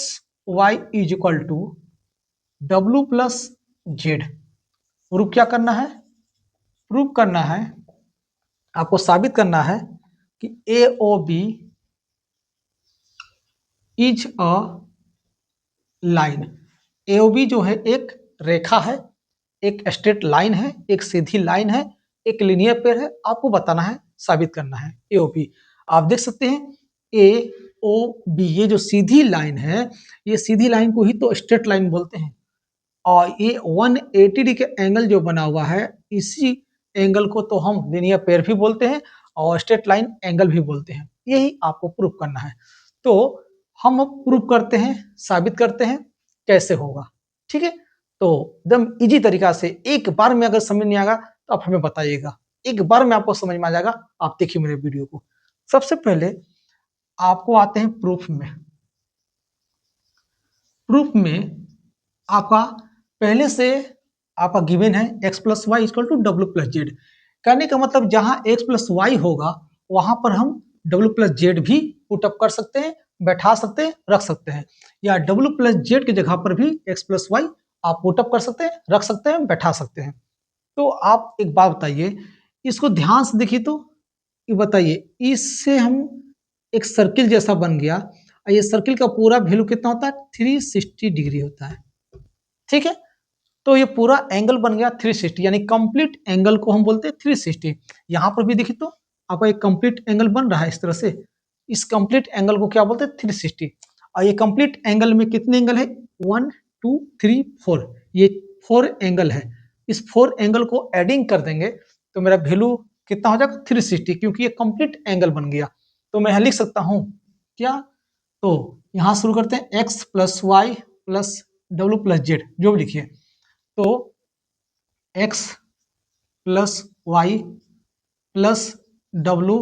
y is equal to डब्लू प्लस जेड। प्रूफ क्या करना है, प्रूफ करना है, आपको साबित करना है कि a o b is a line. A o b जो है एक रेखा है, एक स्ट्रेट लाइन है, एक सीधी लाइन है, एक लीनियर पेयर है। आपको बताना है, साबित करना है ए ओ बी। आप देख सकते हैं ए ओ बी, ये जो सीधी लाइन है, ये सीधी लाइन को ही तो स्ट्रेट लाइन बोलते हैं। और ये 180 डिग्री के एंगल जो बना हुआ है, इसी एंगल को तो हम लीनियर पेयर भी बोलते हैं और स्ट्रेट लाइन एंगल भी बोलते हैं। यही आपको प्रूफ करना है। तो हम अब प्रूफ करते हैं, साबित करते हैं कैसे होगा। ठीक है, तो एकदम इजी तरीका से, एक बार में अगर समझ नहीं आएगा तो आप हमें बताइएगा, एक बार में आपको समझ में आ जाएगा। आप देखिए मेरे वीडियो को। सबसे पहले आपको आते हैं प्रूफ में। प्रूफ में आपका पहले से आपका गिवन है x plus y equal to डब्ल्यू प्लस जेड। कहने का मतलब जहां x प्लस वाई होगा वहां पर हम डब्ल्यू प्लस जेड भी पुटअप कर सकते हैं, बैठा सकते हैं, रख सकते हैं। या डब्ल्यू प्लस जेड की जगह पर भी x प्लस वाई आप पुटअप कर सकते हैं, रख सकते हैं, बैठा सकते हैं। तो आप एक बात बताइए, इसको ध्यान से देखिए तो ये बताइए, इससे हम एक सर्किल जैसा बन गया। ये सर्किल का पूरा वैल्यू कितना होता है, 360 डिग्री होता है। ठीक है, तो ये पूरा एंगल बन गया 360, यानी कंप्लीट एंगल को हम बोलते हैं 360। यहां पर भी देखिए तो आपका एक कंप्लीट एंगल बन रहा है इस तरह से। इस कंप्लीट एंगल को क्या बोलते हैं, 360। और ये कंप्लीट एंगल में कितने एंगल है, 1 2 3 4, ये 4 एंगल है। इस 4 एंगल को एडिंग कर देंगे तो मेरा वैल्यू कितना हो जाएगा, 360, क्योंकि ये कंप्लीट एंगल बन गया। तो मैं यहां लिख सकता हूं क्या, तो यहां शुरू करते हैं x प्लस वाई प्लस डब्ल्यू प्लस जेड, जो भी लिखिए। तो एक्स प्लस वाई प्लस डब्लू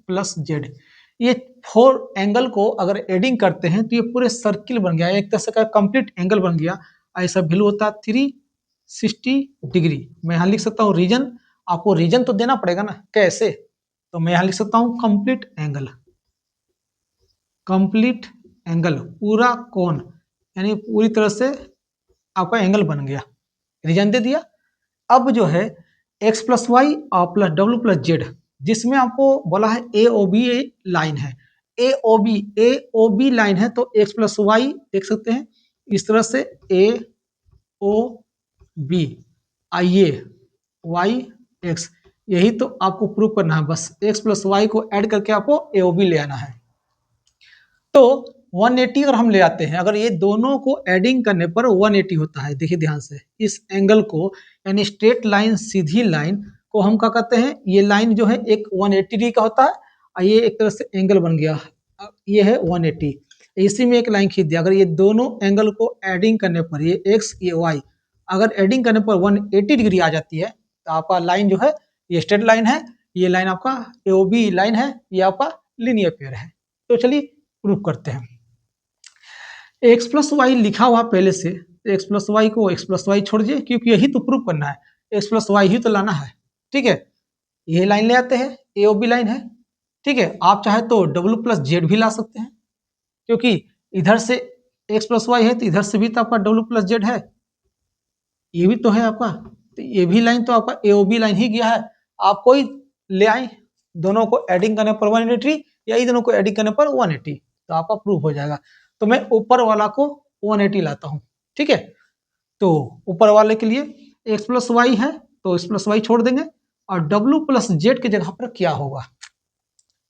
प्लस जेड। ये 4 एंगल को अगर एडिंग करते हैं तो ये पूरे सर्किल बन गया, एक तरह से कंप्लीट एंगल बन गया। ऐसा वैल्यू होता है 360 डिग्री। मैं यहाँ लिख सकता हूँ रीजन, आपको रीजन तो देना पड़ेगा ना, कैसे? तो मैं यहाँ लिख सकता हूँ कंप्लीट एंगल, कंप्लीट एंगल पूरा कोण, यानी पूरी तरह से आपका एंगल बन गया, रीजन दे दिया। अब जो है एक्स प्लस वाई और प्लस डब्ल्यू प्लस जेड, जिसमें आपको बोला है ए ओ बी लाइन है, ए ओ बी लाइन है, तो एक्स प्लस वाई देख सकते हैं इस तरह से ए ओ बी, आइए वाई एक्स, यही तो आपको प्रूव करना है। बस एक्स प्लस वाई को ऐड करके आपको ए ओ बी ले आना है। तो 180 अगर हम ले आते हैं, अगर ये दोनों को एडिंग करने पर 180 होता है। देखिए ध्यान से, इस एंगल को यानी स्ट्रेट लाइन, सीधी लाइन को हम क्या कहते हैं, ये लाइन जो है एक 180 डिग्री का होता है और ये एक तरह से एंगल बन गया, ये है 180। इसी में एक लाइन खींच दिया। अगर ये दोनों एंगल को एडिंग करने पर, ये एक्स ये वाई, अगर एडिंग करने पर 180 डिग्री आ जाती है तो आपका लाइन जो है ये स्ट्रेट लाइन है, ये लाइन आपका एओबी लाइन है, ये आपका लीनियर पेयर है। तो चलिए प्रूव करते हैं। एक्स प्लस वाई लिखा हुआ पहले से, एक्स प्लस वाई को एक्स प्लस वाई छोड़ दिए, क्योंकि यही तो प्रूव करना है, एक्स प्लस वाई ही तो लाना है। ठीक है, ये लाइन ले आते हैं, ए ओ बी लाइन है। ठीक है, आप चाहे तो डब्ल्यू प्लस जेड भी ला सकते हैं, क्योंकि इधर से एक्स प्लस वाई है तो इधर से भी तो आपका डब्ल्यू प्लस जेड है, ये भी तो है आपका, तो ये भी लाइन तो आपका ए ओ बी लाइन ही गया है। आप कोई ले आए, दोनों को एडिंग करने पर 180 या इन दोनों को एडिंग करने पर 180, तो आपका प्रूफ हो जाएगा। तो मैं ऊपर वाला को 180 लाता हूँ। ठीक है, तो ऊपर वाले के लिए एक्स प्लस वाई है तो एक्स प्लस वाई छोड़ देंगे, और डब्ल्यू प्लस जेड की जगह पर क्या होगा,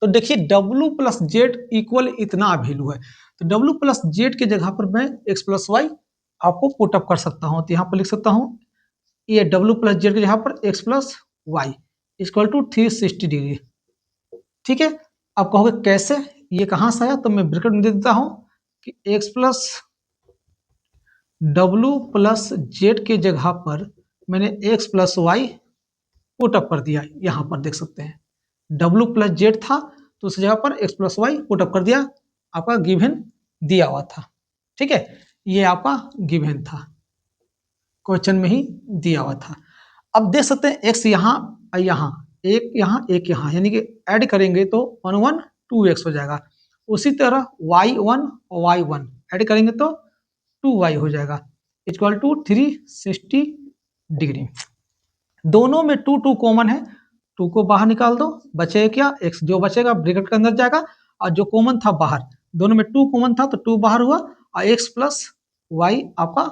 तो देखिए डब्ल्यू प्लस जेड इक्वल इतना वैल्यू है, तो डब्ल्यू प्लस जेड की जगह पर मैं एक्स प्लस वाई आपको पुटअप कर सकता हूँ। तो यहाँ पर लिख सकता हूँ ये डब्ल्यू प्लस जेड की जगह पर x plus y equal to 360 degree. ठीक है, आप कहोगे कैसे, ये कहाँ से आया, तो मैं ब्रैकेट में दे देता हूँ कि एक्स प्लस डब्ल्यू प्लस जेड के जगह पर मैंने एक्स प्लस वाई पुटअप कर दिया। यहाँ पर देख सकते हैं डब्ल्यू प्लस जेड था तो उस जगह पर एक्स प्लस वाई पुटअप कर दिया, आपका गिवन दिया हुआ था। ठीक है, ये आपका गिवन था, क्वेश्चन में ही दिया हुआ था। अब देख सकते हैं एक्स यहाँ एक यहाँ, यानी कि ऐड करेंगे तो 1 1 2x हो जाएगा। उसी तरह y1 और y1 ऐड करेंगे तो 2y हो जाएगा, इक्वल टू 360 डिग्री। दोनों में 2 2 कॉमन है, 2 को बाहर निकाल दो, बचेगा क्या, x जो बचेगा ब्रैकेट के अंदर जाएगा, और जो कॉमन था बाहर, दोनों में 2 कॉमन था तो 2 बाहर हुआ, और x प्लस वाई आपका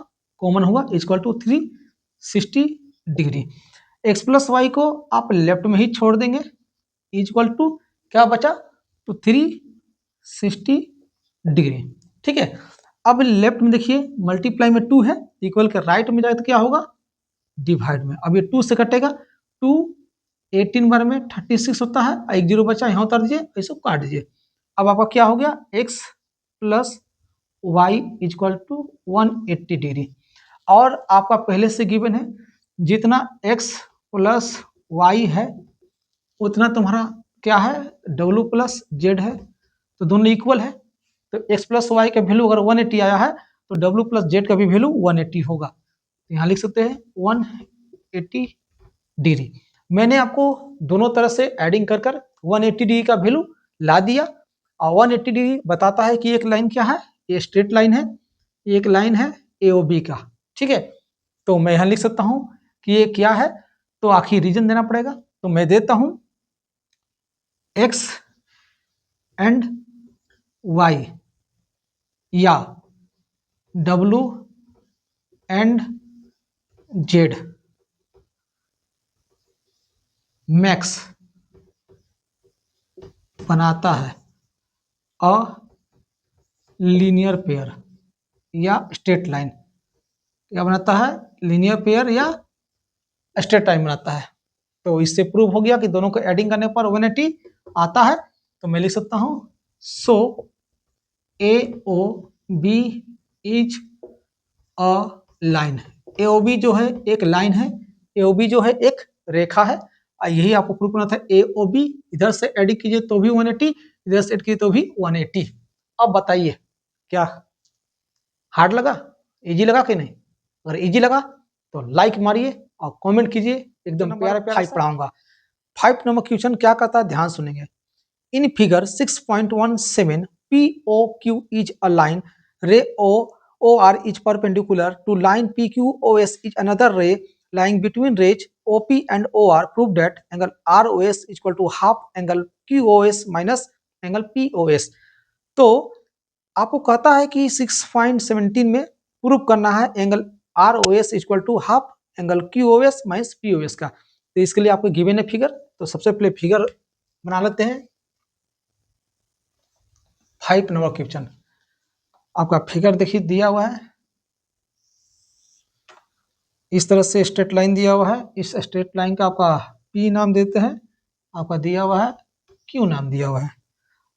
कॉमन हुआ, equal to 360 degree. X plus y को आप लेफ्ट में ही छोड़ देंगे, इक्वल टू क्या बचा, तो 360 डिग्री। ठीक है, अब लेफ्ट में देखिए मल्टीप्लाई में 2 है, इक्वल के राइट में जाए तो क्या होगा, डिवाइड में। अब ये 2 से कटेगा, 2 18 बार में 36 होता है, एक जीरो बचा, यहाँ उतार दीजिए, ऐसे काट दीजिए। अब आपका क्या हो गया, x plus y equal to 180 degree. और आपका पहले से गिवन है जितना x प्लस वाई है उतना तुम्हारा क्या है, डब्ल्यू प्लस जेड है, तो दोनों इक्वल है। तो x प्लस वाई का वैल्यू अगर 180 आया है तो डब्ल्यू प्लस जेड का भी वैल्यू 180 होगा। तो यहाँ लिख सकते हैं 180 डिग्री। मैंने आपको दोनों तरह से एडिंग कर 180 डिग्री का वैल्यू ला दिया, और 180 डिग्री बताता है कि एक लाइन क्या है, ये स्ट्रेट लाइन है, एक लाइन है एओबी का। ठीक है, तो मैं यहाँ लिख सकता हूँ कि ये क्या है, तो आखिर रीजन देना पड़ेगा, तो मैं देता हूं x एंड y या w एंड z मैक्स बनाता है अ लीनियर पेयर या स्ट्रेट लाइन, क्या बनाता है, लीनियर पेयर या स्ट्रेट लाइन बनाता है। तो इससे प्रूव हो गया कि दोनों को एडिंग करने पर 180 आता है। तो मैं लिख सकता हूं so a o b is a line, a o b जो है एक लाइन है, AOB जो है एक रेखा है, यही आपको प्रूव करना था। AOB इधर से एड कीजिए तो भी 180, इधर से एड कीजिए तो भी 180। अब बताइए क्या हार्ड लगा, इजी लगा कि नहीं? अगर इजी लगा तो लाइक मारिए और कमेंट कीजिए, एकदम प्यारा प्यारा पढ़ाऊंगा। 5 नंबर क्वेश्चन क्या कहता है, ध्यान सुनेंगे। In figure 6.17 POQ is a line, ray OR is perpendicular to line PQOS is another ray lying between rays OP and OR. Prove that angle ROS is equal to half angle QOS minus angle POS. तो आपको कहता है कि 6.17 में prove करना है angle ROS equal to half angle QOS minus POS का। तो इसके लिए आपको गिवन है फिगर, तो सबसे पहले फिगर बना लेते हैं। 5 नंबर क्वेश्चन आपका फिगर देखिए दिया हुआ है, इस तरह से स्ट्रेट लाइन दिया हुआ है। इस स्ट्रेट लाइन का आपका P नाम देते हैं, आपका दिया हुआ है Q नाम दिया हुआ है,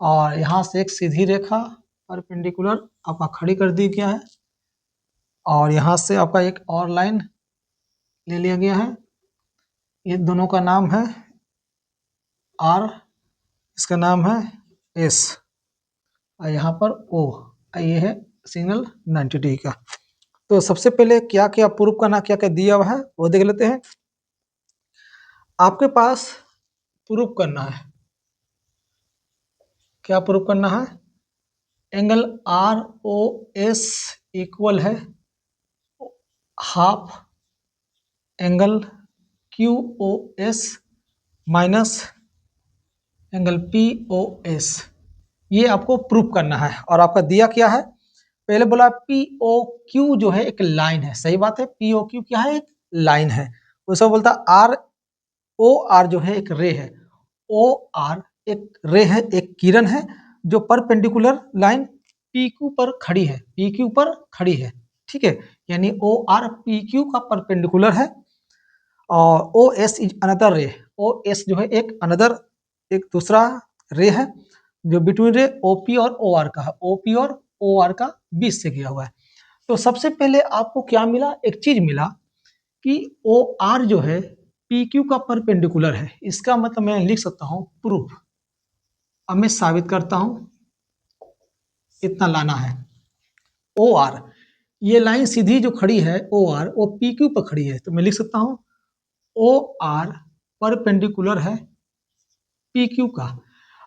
और यहाँ से एक सीधी रेखा परपेंडिकुलर आपका खड़ी कर दी गया है, और यहाँ से आपका एक और लाइन ले लिया गया है। ये दोनों का नाम है R, इसका नाम है S, और यहाँ पर O, ये है सिग्नल 90 डिग्री का। तो सबसे पहले क्या क्या प्रूफ करना, क्या क्या दिया हुआ है वो देख लेते हैं। आपके पास प्रूफ करना है, क्या प्रूफ करना है, एंगल ROS इक्वल है half angle QOS minus angle POS, ये आपको प्रूफ करना है। और आपका दिया क्या है, पहले बोला POQ जो है एक लाइन है, सही बात है, POQ क्या है, एक लाइन है। उसको बोलता ROR जो है एक रे है, OR एक रे है, एक किरण है जो परपेंडिकुलर लाइन PQ पर खड़ी है, PQ पर खड़ी है, ठीक है, यानी OR PQ का परपेंडिकुलर है। और OS इज अनदर रे, OS जो है एक अनदर एक दूसरा रे है जो बिटवीन रे OP और OR का है, OP और OR का बीच से गया हुआ है। तो सबसे पहले आपको क्या मिला, एक चीज मिला कि OR जो है PQ का परपेंडिकुलर है। इसका मतलब मैं लिख सकता हूं प्रूफ। अब मैं साबित करता हूं, इतना लाना है। OR ये लाइन सीधी जो खड़ी है OR वो PQ पर खड़ी है, तो मैं लिख सकता हूं OR परपेंडिकुलर है PQ का।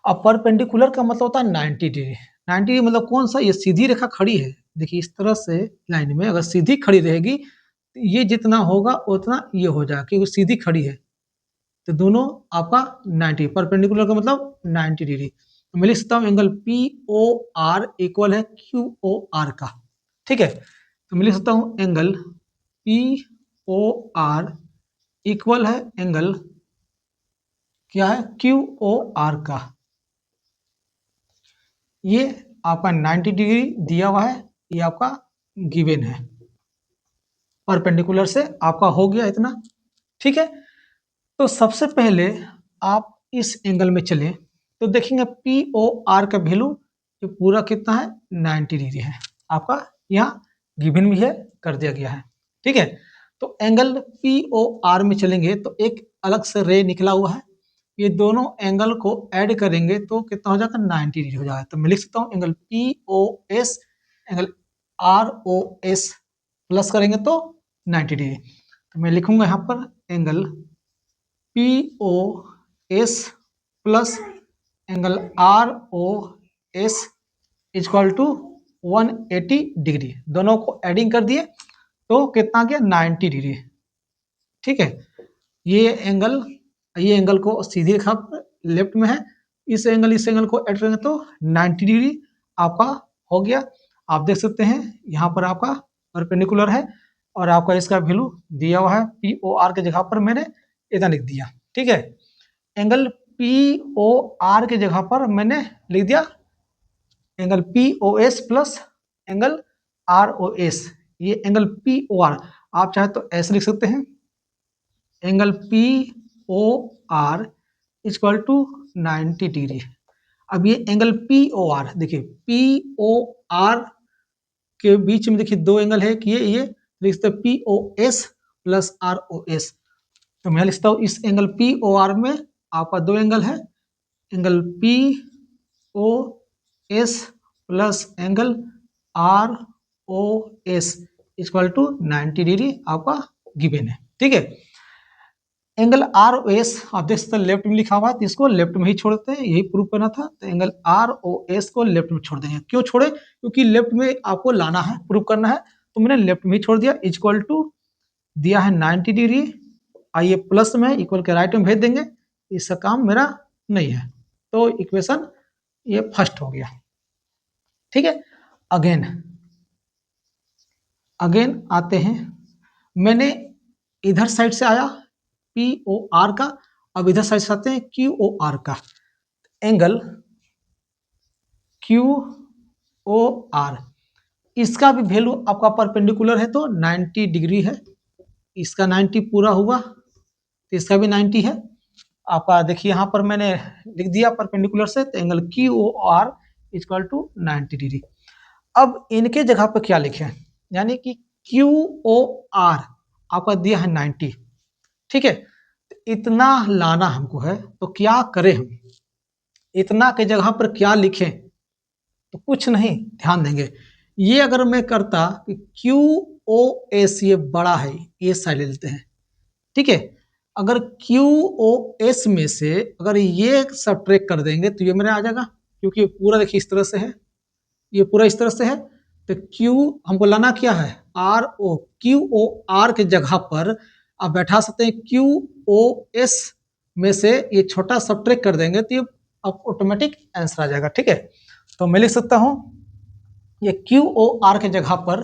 अब परपेंडिकुलर का मतलब होता है 90 डिग्री। 90 डिग्री मतलब कौन सा, ये सीधी रेखा खड़ी है, देखिए इस तरह से लाइन में अगर सीधी खड़ी रहेगी तो ये जितना होगा उतना ये हो जाएगा, क्योंकि सीधी खड़ी है। तो दोनों आपका 90, परपेंडिकुलर का मतलब 90 डिग्री। तो मैं लिख सकता हूँ एंगल POR इक्वल है QOR का, ठीक है। तो मैं लिख सकता हूँ एंगल POR इक्वल है एंगल क्या है, QOR का। ये आपका 90 डिग्री दिया हुआ है, ये आपका गिवन है, परपेंडिकुलर से आपका हो गया इतना, ठीक है। तो सबसे पहले आप इस एंगल में चलें तो देखेंगे POR का वैल्यू जो पूरा कितना है, 90 डिग्री है, आपका यहाँ गिवन भी है, कर दिया गया है, ठीक है। तो एंगल POR में चलेंगे तो एक अलग से रे निकला हुआ है, ये दोनों एंगल को ऐड करेंगे तो कितना हो जाएगा, 90 डिग्री हो जाएगा। तो मैं लिख सकता हूँ angle POS angle ROS plus करेंगे तो 90 डिग्री। तो मैं लिखूंगा यहाँ पर angle POS plus angle ROS equal to 180 degree, दोनों को एडिंग कर दिए तो कितना गया, 90 डिग्री, ठीक है। ये एंगल को सीधी रेखा लेफ्ट में है, इस एंगल को ऐड करेंगे तो 90 डिग्री आपका हो गया। आप देख सकते हैं यहाँ पर आपका परपेंडिकुलर है और आपका इसका वैल्यू दिया हुआ है, POR के जगह पर मैंने इतना लिख दिया, ठीक है। एंगल POR के जगह पर मैंने लिख दिया angle POS plus angle ROS, ये एंगल POR आप चाहे तो ऐसे लिख सकते हैं, angle POR equal to 90 degree. अब ये एंगल POR देखिए, POR के बीच में देखिए दो एंगल है कि ये लिखते POS प्लस ROS, तो मैं लिखता हूँ इस एंगल पी ओ आर में आपका दो एंगल है, angle P O S plus angle R O S equal to 90 degree आपका गिवन है। ठीक है, एंगल आर ओ एस आप देख सकते हैं लेफ्ट में लिखा हुआ है, तो इसको लेफ्ट में ही छोड़ते हैं, यही प्रूव करना था। तो एंगल आर ओ एस को लेफ्ट में छोड़ देंगे। क्यों छोड़े? क्योंकि लेफ्ट में आपको लाना है, प्रूव करना है, तो मैंने लेफ्ट में ही छोड़ दिया। इक्वल टू दिया है 90 डिग्री, आइए प्लस में इक्वल के राइट में भेज देंगे, इसका काम मेरा नहीं है। तो इक्वेशन ये फर्स्ट हो गया। ठीक है, अगेन आते हैं, मैंने इधर साइड से आया पी ओ आर का, अब इधर साइड से आते हैं क्यू ओ आर का। एंगल क्यू ओ आर, इसका भी वैल्यू आपका परपेंडिकुलर है तो 90 डिग्री है, इसका 90 पूरा हुआ तो इसका भी 90 है आपका। देखिए यहाँ पर मैंने लिख दिया परपेंडिकुलर से, तो angle Q O R equal to 90 degree. अब इनके जगह पर क्या लिखें, यानी कि क्यू ओ आर आपका दिया है 90, ठीक है, इतना लाना हमको है, तो क्या करें हम, इतना के जगह पर क्या लिखें? तो कुछ नहीं, ध्यान देंगे, ये अगर मैं करता कि क्यू ओ एस ये बड़ा है, ये साइड ले लेते हैं, ठीक है, अगर क्यू ओ एस में से अगर ये सब्ट्रैक्ट कर देंगे तो ये मेरा आ जाएगा, क्योंकि पूरा देखिए इस तरह से है, ये पूरा इस तरह से है, तो क्यू हमको लाना क्या है, R O, Q O R के जगह पर आप बैठा सकते हैं क्यू ओ एस में से ये छोटा सब्ट्रैक्ट कर देंगे तो ये अब ऑटोमेटिक आंसर आ जाएगा। ठीक है, तो मैं लिख सकता हूं ये क्यू ओ आर के जगह पर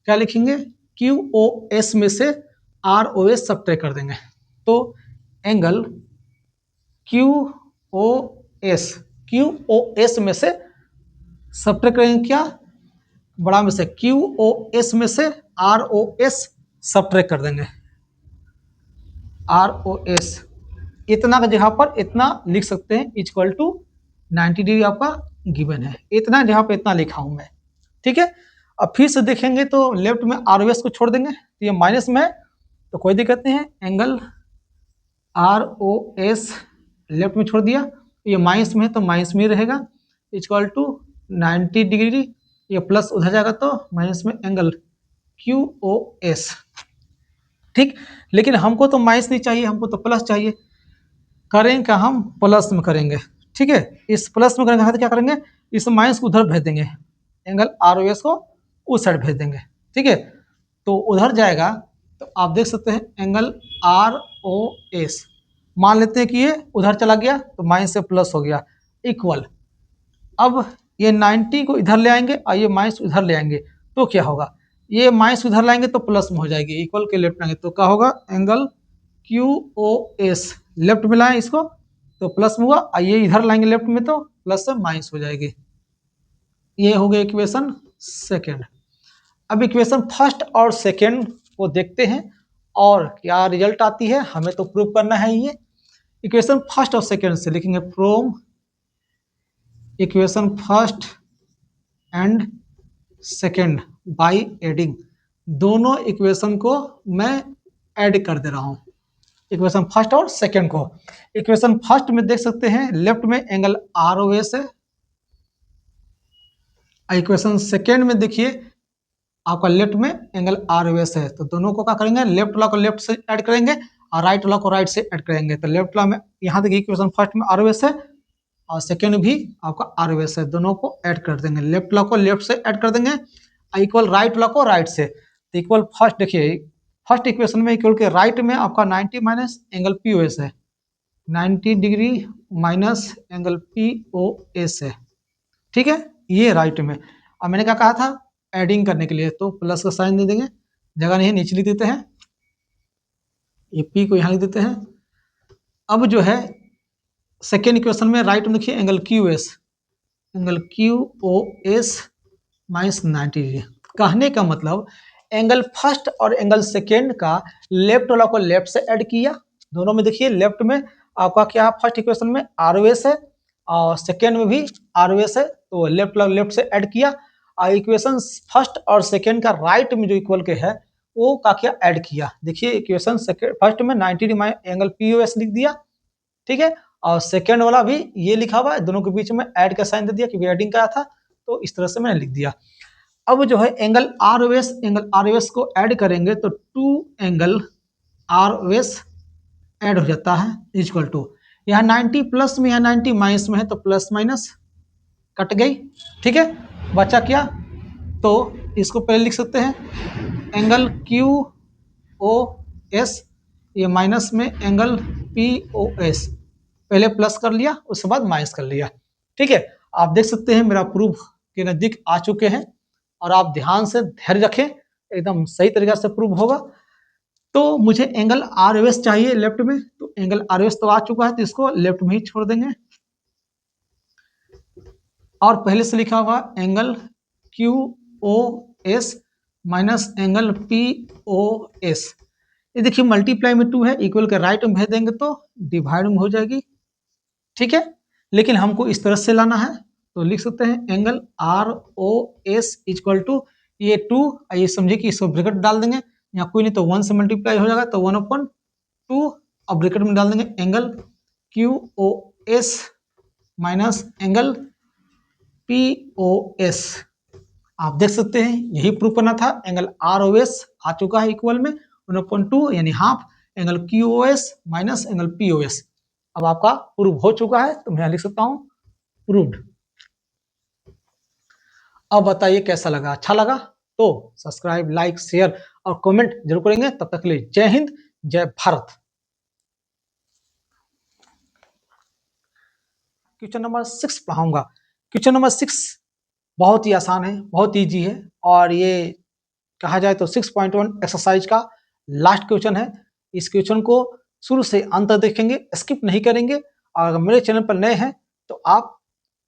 क्या लिखेंगे, क्यू ओ एस में से आर ओ एस सब्ट्रैक्ट कर देंगे, तो एंगल क्यू ओ एस में से सब्ट्रैक्ट करेंगे क्या, बड़ा में से क्यू ओ एस में से आर ओ एस सब्ट्रैक्ट कर देंगे, आर ओ एस इतना की जगह पर इतना लिख सकते हैं, इक्वल टू 90 डिग्री आपका गिवन है, इतना जगह पे इतना लिखा हूं मैं। ठीक है, अब फिर से देखेंगे तो लेफ्ट में आर ओ एस को छोड़ देंगे, तो ये माइनस में है तो कोई दिक्कत नहीं है, angle R O S left में छोड़ दिया, ये माइनस में है तो माइनस में ही रहेगा, इक्वल टू 90 डिग्री, ये प्लस उधर जाएगा तो माइनस में एंगल क्यू ओ एस। ठीक, लेकिन हमको तो माइनस नहीं चाहिए, हमको तो प्लस चाहिए, करेंगे क्या, हम प्लस में करेंगे। ठीक है, इस प्लस में करेंगे तो क्या करेंगे, इस माइनस को उधर भेज देंगे, एंगल आर ओ एस को उस साइड भेज देंगे। ठीक है, तो उधर जाएगा तो आप देख सकते हैं एंगल आर ओ एस, मान लेते हैं कि ये उधर चला गया तो माइनस से प्लस हो गया, इक्वल, अब ये 90 को इधर ले आएंगे और ये माइनस उधर ले आएंगे तो क्या होगा, ये माइनस उधर लाएंगे तो प्लस में हो जाएगी, इक्वल के लेफ्ट आएंगे तो क्या होगा, angle Q O S left में लाएं इसको तो प्लस में हुआ, और ये इधर लाएंगे लेफ्ट में तो प्लस से माइनस हो जाएगी। ये हो गया इक्वेशन सेकेंड। अब इक्वेशन फर्स्ट और सेकेंड को देखते हैं और क्या रिजल्ट आती है, हमें तो प्रूव करना है। ये इक्वेशन फर्स्ट और सेकेंड से लिखेंगे, from equation first and second by adding, दोनों इक्वेशन को मैं ऐड कर दे रहा हूं, इक्वेशन फर्स्ट और सेकेंड को। इक्वेशन फर्स्ट में देख सकते हैं लेफ्ट में एंगल आर ओ एस है, इक्वेशन सेकेंड में देखिए आपका लेफ्ट में एंगल आर ओ एस है, तो दोनों को क्या करेंगे, लेफ्ट वाला को लेफ्ट से ऐड करेंगे और राइट वाला को राइट से ऐड करेंगे। तो लेफ्ट वाला में यहाँ देखिए इक्वेशन फर्स्ट में आर ओ एस है और सेकेंड भी आपका आर ओ एस है, दोनों को ऐड कर देंगे, लेफ्ट वाला को लेफ्ट से ऐड कर देंगे, इक्वल राइट वाला को राइट से। तो इक्वल फर्स्ट देखिए फर्स्ट इक्वेशन में इक्वल के राइट में आपका 90 minus angle P O S है, 90 degree minus angle P O S है। ठीक है, ये राइट में, अब मैंने क्या कहा था एडिंग करने के लिए, तो प्लस का साइन दे देंगे, जगह नहीं नीचे लिख देते हैं, ये पी को यहाँ लिख देते हैं। अब जो है सेकेंड इक्वेशन में राइट में देखिए angle Q O S minus 90 degree, कहने का मतलब एंगल फर्स्ट और एंगल सेकेंड का लेफ्ट वाला को लेफ्ट से ऐड किया, दोनों में देखिए लेफ्ट में आपका क्या फर्स्ट इक्वेशन में आर ओ एस है और सेकेंड में भी आर ओ एस है, तो लेफ्ट वाला लेफ्ट से ऐड किया, और इक्वेशन फर्स्ट और सेकेंड का राइट में जो इक्वल के है ओ का क्या ऐड किया। देखिए इक्वेशन फर्स्ट में 90 डिग्री एंगल पीओएस लिख दिया, ठीक है, और सेकंड वाला भी ये लिखा हुआ है, दोनों के बीच में ऐड का साइन दे दिया क्योंकि एडिंग का था, तो इस तरह से मैंने लिख दिया। अब जो है एंगल आर एस को ऐड करेंगे तो 2 एंगल आर एस ऐड हो जाता है इक्वल टू, यहाँ 90 प्लस में, यहाँ 90 माइनस में है तो प्लस माइनस कट गई, ठीक है, बचा क्या, तो इसको पहले लिख सकते हैं एंगल क्यू ओ एस, ये माइनस में एंगल पी ओ एस, पहले प्लस कर लिया उसके बाद माइनस कर लिया, ठीक है। आप देख सकते हैं मेरा प्रूफ के नजदीक आ चुके हैं, और आप ध्यान से धैर्य रखें, एकदम सही तरीका से प्रूफ होगा। तो मुझे एंगल आर एस चाहिए लेफ्ट में, तो एंगल आर एस तो आ चुका है तो इसको लेफ्ट में ही छोड़ देंगे, और पहले से लिखा हुआ angle Q O S minus angle P O S, ये देखिए मल्टीप्लाई में 2 है, इक्वल के राइट में भेज देंगे तो डिवाइड में हो जाएगी, ठीक है। लेकिन हमको इस तरह से लाना है तो लिख सकते हैं angle R O S equal to, ये 2, ये समझिए कि इसको ब्रैकेट डाल देंगे, यहाँ कोई नहीं तो 1 से मल्टीप्लाई हो जाएगा तो 1/2, अब ब्रैकेट में डाल देंगे angle Q O S minus angle P O S. आप देख सकते हैं यही प्रूफ करना था, एंगल आर ओ एस आ चुका है इक्वल में 1/2 यानी half, angle Q O S minus angle P O S, अब आपका प्रूफ हो चुका है तो मैं लिख सकता हूं प्रूव्ड। अब बताइए कैसा लगा, अच्छा लगा तो सब्सक्राइब, लाइक, शेयर और कमेंट जरूर करेंगे। तब तक के लिए जय हिंद, जय भारत। क्वेश्चन नंबर 6 पढ़ाऊंगा। क्वेश्चन नंबर 6 बहुत ही आसान है, बहुत ईजी है, और ये कहा जाए तो 6.1 एक्सरसाइज का लास्ट क्वेश्चन है। इस क्वेश्चन को शुरू से अंत तक देखेंगे, स्किप नहीं करेंगे, और अगर मेरे चैनल पर नए हैं तो आप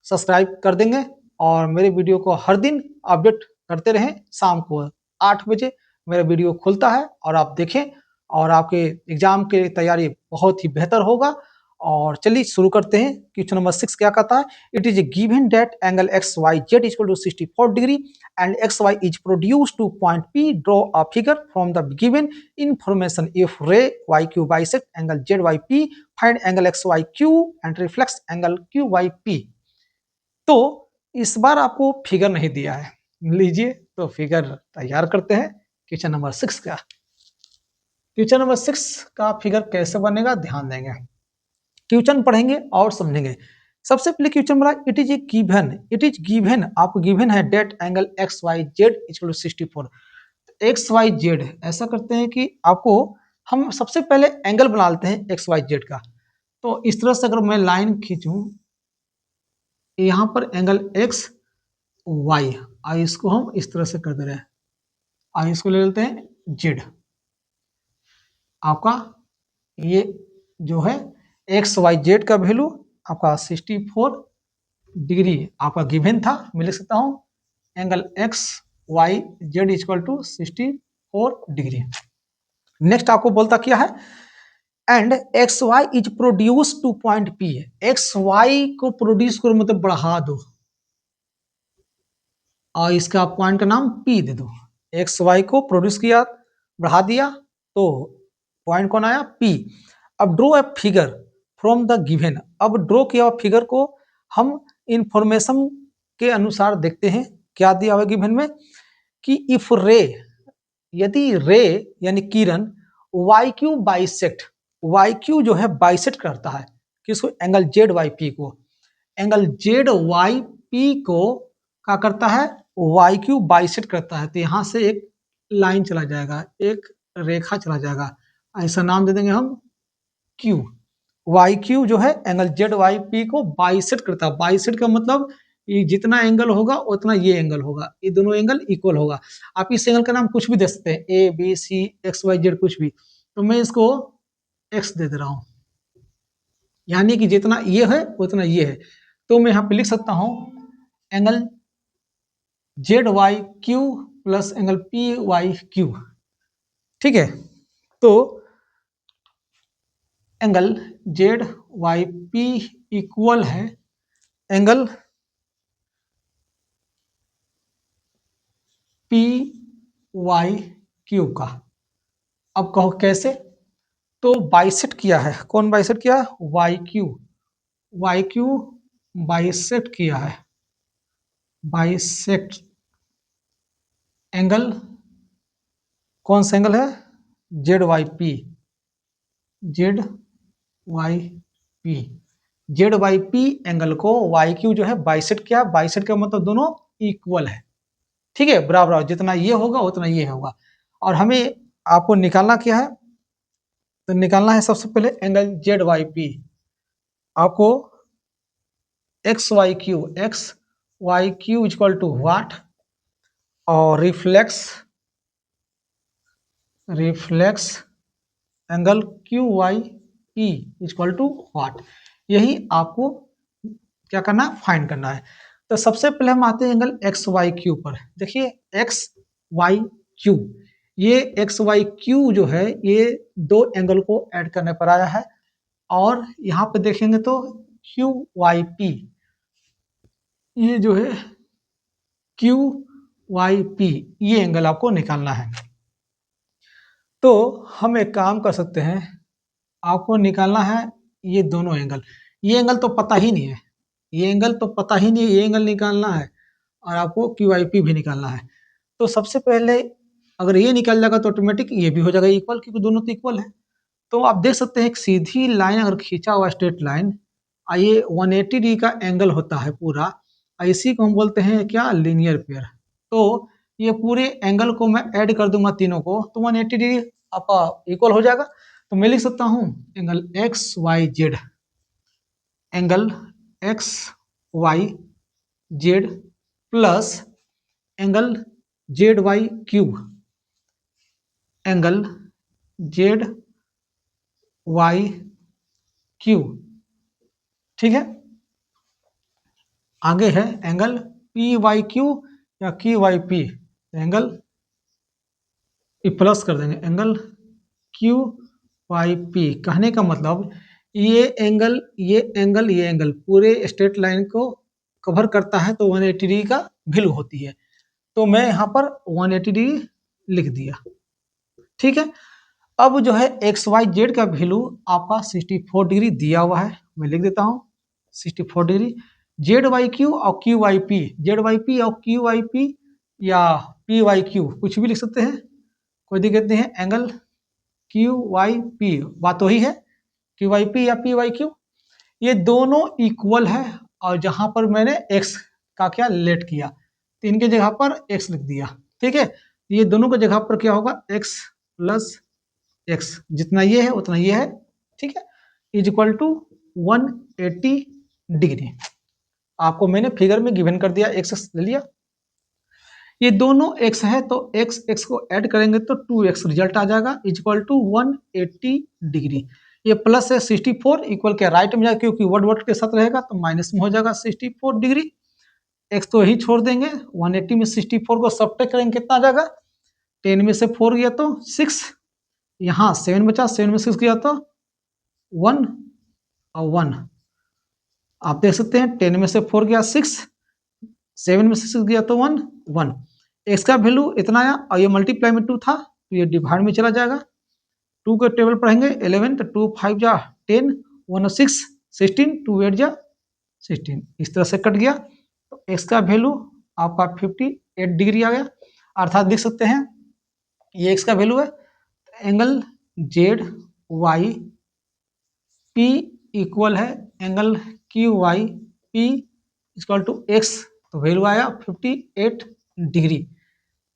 सब्सक्राइब कर देंगे, और मेरे वीडियो को हर दिन अपडेट करते रहें। शाम को 8 बजे मेरा वीडियो खुलता है और आप देखें, और आपके एग्जाम की तैयारी बहुत ही बेहतर होगा। और चलिए शुरू करते हैं। क्वेश्चन नंबर 6 क्या कहता है, it is a given that angle X Y Z equal to 64 degree and xy is produced to point P. Draw a figure from the given information. If ray yq bisect angle zyp, find angle xyq and reflects angle qyp. तो इस बार आपको figure नहीं दिया है, लीजिए तो figure तैयार करते हैं क्वेश्चन नंबर 6 का। क्वेश्चन नंबर 6 का फिगर कैसे बनेगा ध्यान देंगे, क्वेश्चन पढ़ेंगे और समझेंगे। सबसे पहले क्वेश्चन बना, इट इज गिवन, आपको गिवन है that angle X Y Z equal to 64। X Y Z ऐसा करते हैं कि आपको हम सबसे पहले एंगल बना लेते हैं एक्स वाई जेड का। तो इस तरह से अगर मैं लाइन खींचूं, यहाँ पर एंगल एक्स वाई, आई इसको हम इस तरह से कर दे रहे हैं, आई इसको ले लेते हैं जेड। आपका ये जो है एक्स वाई जेड का वैल्यू आपका 64 डिग्री आपका गिवन था, मैं लिख सकता हूं angle X Y Z equal to 64 degree. Next आपको बोलता क्या है, and X Y is produce to point P, X Y को प्रोड्यूस करो मतलब बढ़ा दो, और इसका पॉइंट का नाम पी दे दो। एक्स वाई को प्रोड्यूस किया, बढ़ा दिया, तो पॉइंट कौन आया पी। अब draw a figure from the given, अब ड्रॉ किया हुआ फिगर को हम इंफॉर्मेशन के अनुसार देखते हैं क्या दिया हुआ गिवन में, कि इफ रे, यदि रे यानी किरण y Q bisect, y Q जो है बाइसेक्ट करता है किसको, एंगल जेड वाई पी को, एंगल जेड वाई पी को क्या करता है, वाई क्यू बाइसेक्ट करता है, तो यहाँ से एक लाइन चला जाएगा, एक रेखा चला जाएगा, ऐसा नाम दे देंगे हम क्यू। वाई क्यू जो है एंगल जेड वाई पी को बाइसेक्ट करता है, बाइसेक्ट का मतलब ये जितना एंगल होगा उतना ये एंगल होगा, ये दोनों एंगल इक्वल होगा। आप इस एंगल का नाम कुछ भी दे सकते हैं, A B C X Y Z कुछ भी, तो मैं इसको एक्स दे दे रहा हूं, यानी कि जितना ये है उतना ये है, तो मैं यहाँ पे लिख सकता हूं angle Z Y Q plus angle P Y Q, ठीक है। तो angle Z Y P equal है एंगल पी वाई क्यू का। अब कहो कैसे? तो बाइसेक्ट किया है, कौन बाइसेक्ट किया? Y Q, Y Q bisect किया है, बाइसेक्ट एंगल, कौन सा एंगल है? Z Y P, Z Y P, Z Y P angle को वाई क्यू जो है बाइसेक्ट किया। बाइसेक्ट का मतलब दोनों इक्वल है, ठीक है, बराबर, जितना ये होगा उतना ये होगा। और हमें आपको निकालना क्या है? तो निकालना है सबसे पहले एंगल जेड वाई पी। आपको x Y Q equal to what, और reflex angle Q Y P equal to what. यही आपको क्या करना है? फाइंड करना है। तो सबसे पहले हम आते हैं एंगल एक्स वाई क्यू पर। देखिए एक्स वाई क्यू, ये एक्स वाई क्यू जो है ये दो एंगल को ऐड करने पर आया है। और यहाँ पे देखेंगे तो क्यू वाई पी, ये जो है क्यू वाई पी, ये एंगल आपको निकालना है। तो हम एक काम कर सकते हैं, आपको निकालना है ये दोनों एंगल। ये एंगल तो पता ही नहीं है, ये एंगल तो पता ही नहीं है, ये एंगल निकालना है, और आपको क्यू आई पी भी निकालना है। तो सबसे पहले अगर ये निकल जाएगा तो ऑटोमेटिक ये भी हो जाएगा इक्वल, क्योंकि दोनों तो इक्वल है। तो आप देख सकते हैं एक सीधी लाइन अगर खींचा हुआ स्ट्रेट लाइन, ये 180 डिग्री का एंगल होता है पूरा, इसी को हम बोलते हैं क्या? Linear pair. तो ये पूरे एंगल को मैं ऐड कर दूंगा तीनों को, तो 180 डिग्री आपका इक्वल हो जाएगा। तो मैं लिख सकता हूँ angle X Y Z, angle X Y Z plus angle Z Y Q, angle Z Y Q, ठीक है। आगे है एंगल पी वाई क्यू या Q Y P, angle plus कर देंगे एंगल क्यू वाई पी। कहने का मतलब ये एंगल ये एंगल ये एंगल पूरे स्ट्रेट लाइन को कवर करता है, तो 180 डिग्री का वैल्यू होती है। तो मैं यहाँ पर 180 डिग्री लिख दिया, ठीक है। अब जो है एक्स वाई जेड का वैल्यू आपका 64 डिग्री दिया हुआ है, मैं लिख देता हूँ 64 डिग्री। जेड वाई क्यू और Q Y P, Z Y P और क्यू वाई पी या पी वाई क्यू कुछ भी लिख सकते हैं, कोई दिक्कत नहीं है। एंगल क्यू वाई पी बात वही है, क्यू वाई पी या पी वाई क्यू, ये दोनों इक्वल है। और जहां पर मैंने एक्स का क्या लेट किया, तो इनके जगह पर एक्स लिख दिया, ठीक है। ये दोनों की जगह पर क्या होगा? एक्स प्लस एक्स, जितना ये है उतना ये है, ठीक है, इज इक्वल टू 180 डिग्री। आपको मैंने फिगर में गिवन कर दिया, एक्स ले लिया, ये दोनों एक्स है तो एक्स एक्स को ऐड करेंगे तो 2x रिजल्ट आ जाएगा, इज इक्वल टू 180 डिग्री। ये प्लस है 64 इक्वल के राइट में जाएगा, क्योंकि वर्ड वर्ड के साथ रहेगा तो माइनस में हो जाएगा 64 डिग्री। एक्स तो यही छोड़ देंगे, 180 में 64 को सब्ट्रैक्ट करेंगे, कितना आ जाएगा? 10 में से 4 गया तो 6, यहाँ 7 बचा, 7 में 6 गया तो 1 और 1। आप देख सकते हैं 10 में से 4 गया 6, 7 में से 6 गया तो 1 1। एक्स का वैल्यू इतना आया, और ये मल्टीप्लाई में 2 था तो ये डिवाइड में चला जाएगा। 2 के टेबल पढ़ेंगे 11, तो 2 5 जा 10, 1 6 16, 2 8 जा 16, इस तरह से कट गया। तो एक्स का वैल्यू आपका 58 डिग्री आ गया, अर्थात देख सकते हैं ये एक्स का वैल्यू है। Angle Z Y P equal है angle Q Y P equal to x, तो वैल्यू आया 58 डिग्री।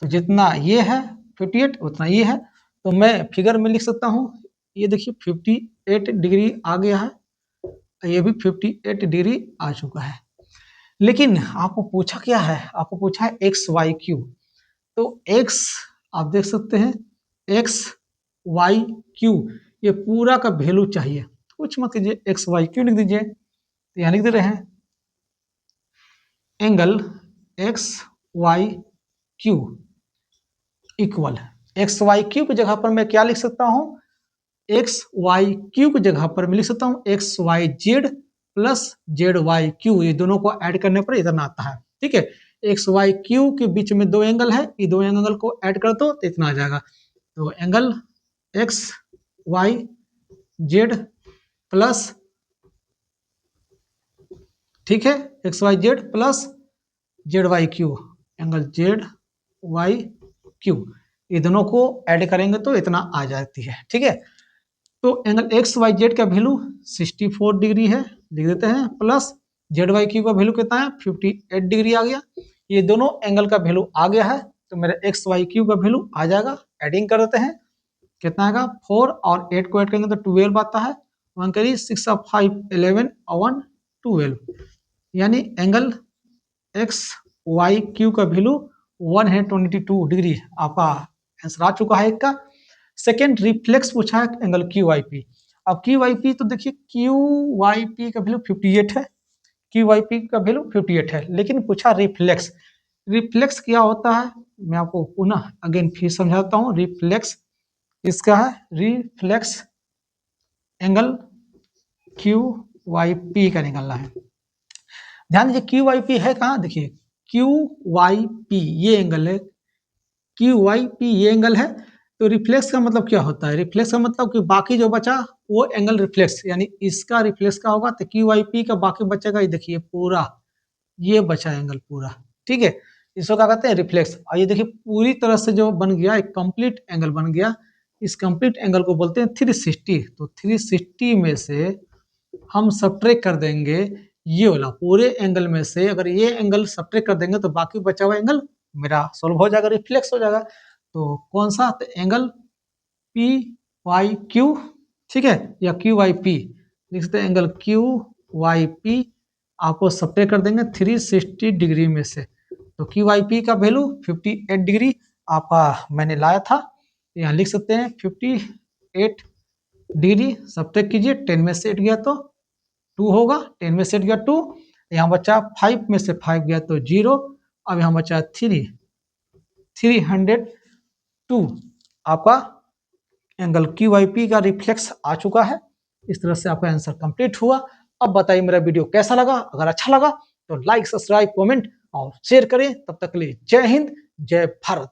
तो जितना ये है 58 उतना ये है, तो मैं फिगर में लिख सकता हूँ, ये देखिए 58 डिग्री आ गया है, ये भी 58 डिग्री आ चुका है। लेकिन आपको पूछा क्या है? आपको पूछा है एक्स वाई क्यू। तो एक्स आप देख सकते हैं एक्स वाई क्यू, ये पूरा का वैल्यू चाहिए, कुछ मत कीजिए, एक्स वाई क्यू लिख दीजिए। तो यहाँ लिख दे रहे हैं angle X Y Q equal X Y Q की जगह पर मैं क्या लिख सकता हूँ? एक्स वाई क्यू की जगह पर मैं लिख सकता हूँ X Y Z plus Z Y Q, ये दोनों को ऐड करने पर इतना आता है, ठीक है। एक्स वाई क्यू के बीच में दो एंगल है, ये दो एंगल को ऐड कर दो तो इतना आ जाएगा। तो angle X Y Z plus, ठीक है, X Y Z plus Z Y Q, angle Z Y Q, ये दोनों को ऐड करेंगे तो इतना आ जाती है। ठीक है, तो एंगल एक्स वाई जेड का वैल्यू 64 डिग्री है, लिख देते हैं, प्लस जेड वाई क्यू का वैल्यू कितना है 58 डिग्री आ गया। ये दोनों एंगल का वैल्यू आ गया है, तो मेरा एक्स वाई क्यू का वैल्यू आ जाएगा। एडिंग कर देते हैं, कितना आएगा 4 और 8 को ऐड करेंगे तो 12 आता है। 1 करिए 6 और 5 11 और 1 12, यानी एंगल एक्स वाई क्यू का वैल्यू 122 डिग्री आपका आंसर आ चुका है एक का। सेकेंड रिफ्लेक्स पूछा है एंगल क्यू वाई पी। अब क्यू वाई पी तो देखिए क्यू वाई पी का वैल्यू 58 है, क्यू वाई पी का वैल्यू 58 है, लेकिन पूछा रिफ्लेक्स। रिफ्लेक्स क्या होता है मैं आपको पुनः अगेन फिर समझाता हूँ। रिफ्लेक्स इसका है, reflex angle Q Y P का निकलना है। ध्यान दीजिए क्यू वाई पी है कहाँ, देखिए क्यू वाई पी ये एंगल है, क्यू वाई पी ये एंगल है। तो रिफ्लेक्स का मतलब क्या होता है, रिफ्लेक्स का मतलब कि बाकी जो बचा वो एंगल रिफ्लेक्स, यानी इसका रिफ्लेक्स का होगा तो क्यू वाई पी का बाकी बचेगा, ये देखिए पूरा ये बचा एंगल पूरा। ठीक है, इसको क्या कहते हैं रिफ्लेक्स। और ये देखिए पूरी तरह से जो बन गया एक कंप्लीट एंगल बन गया, इस कंप्लीट एंगल को बोलते हैं 360। तो 360 में से हम सब्ट्रैक्ट कर देंगे ये वाला, पूरे एंगल में से अगर ये एंगल सब्ट्रैक्ट कर देंगे तो बाकी बचा हुआ एंगल मेरा सॉल्व हो जाएगा, रिफ्लेक्स हो जाएगा। तो कौन सा, तो एंगल पी वाई क्यू, ठीक है, या क्यू वाई पी लिख सकते हैं, एंगल क्यू वाई पी आपको सब्ट्रैक्ट कर देंगे 360 डिग्री में से। तो क्यू वाई पी का वैल्यू 58 डिग्री आपका मैंने लाया था, यहाँ लिख सकते हैं 58 डिग्री सब्ट्रैक्ट कीजिए, 10 में से 8 गया तो 2 होगा, 10 में से 8 गया 2, यहाँ बचा 5 में से 5 गया तो 0, अब यहाँ बचा 302। आपका एंगल क्यू वाई पी का रिफ्लेक्स आ चुका है। इस तरह से आपका आंसर कंप्लीट हुआ। अब बताइए मेरा वीडियो कैसा लगा, अगर अच्छा लगा तो लाइक सब्सक्राइब कमेंट और शेयर करें। तब तक के लिए जय हिंद जय भारत।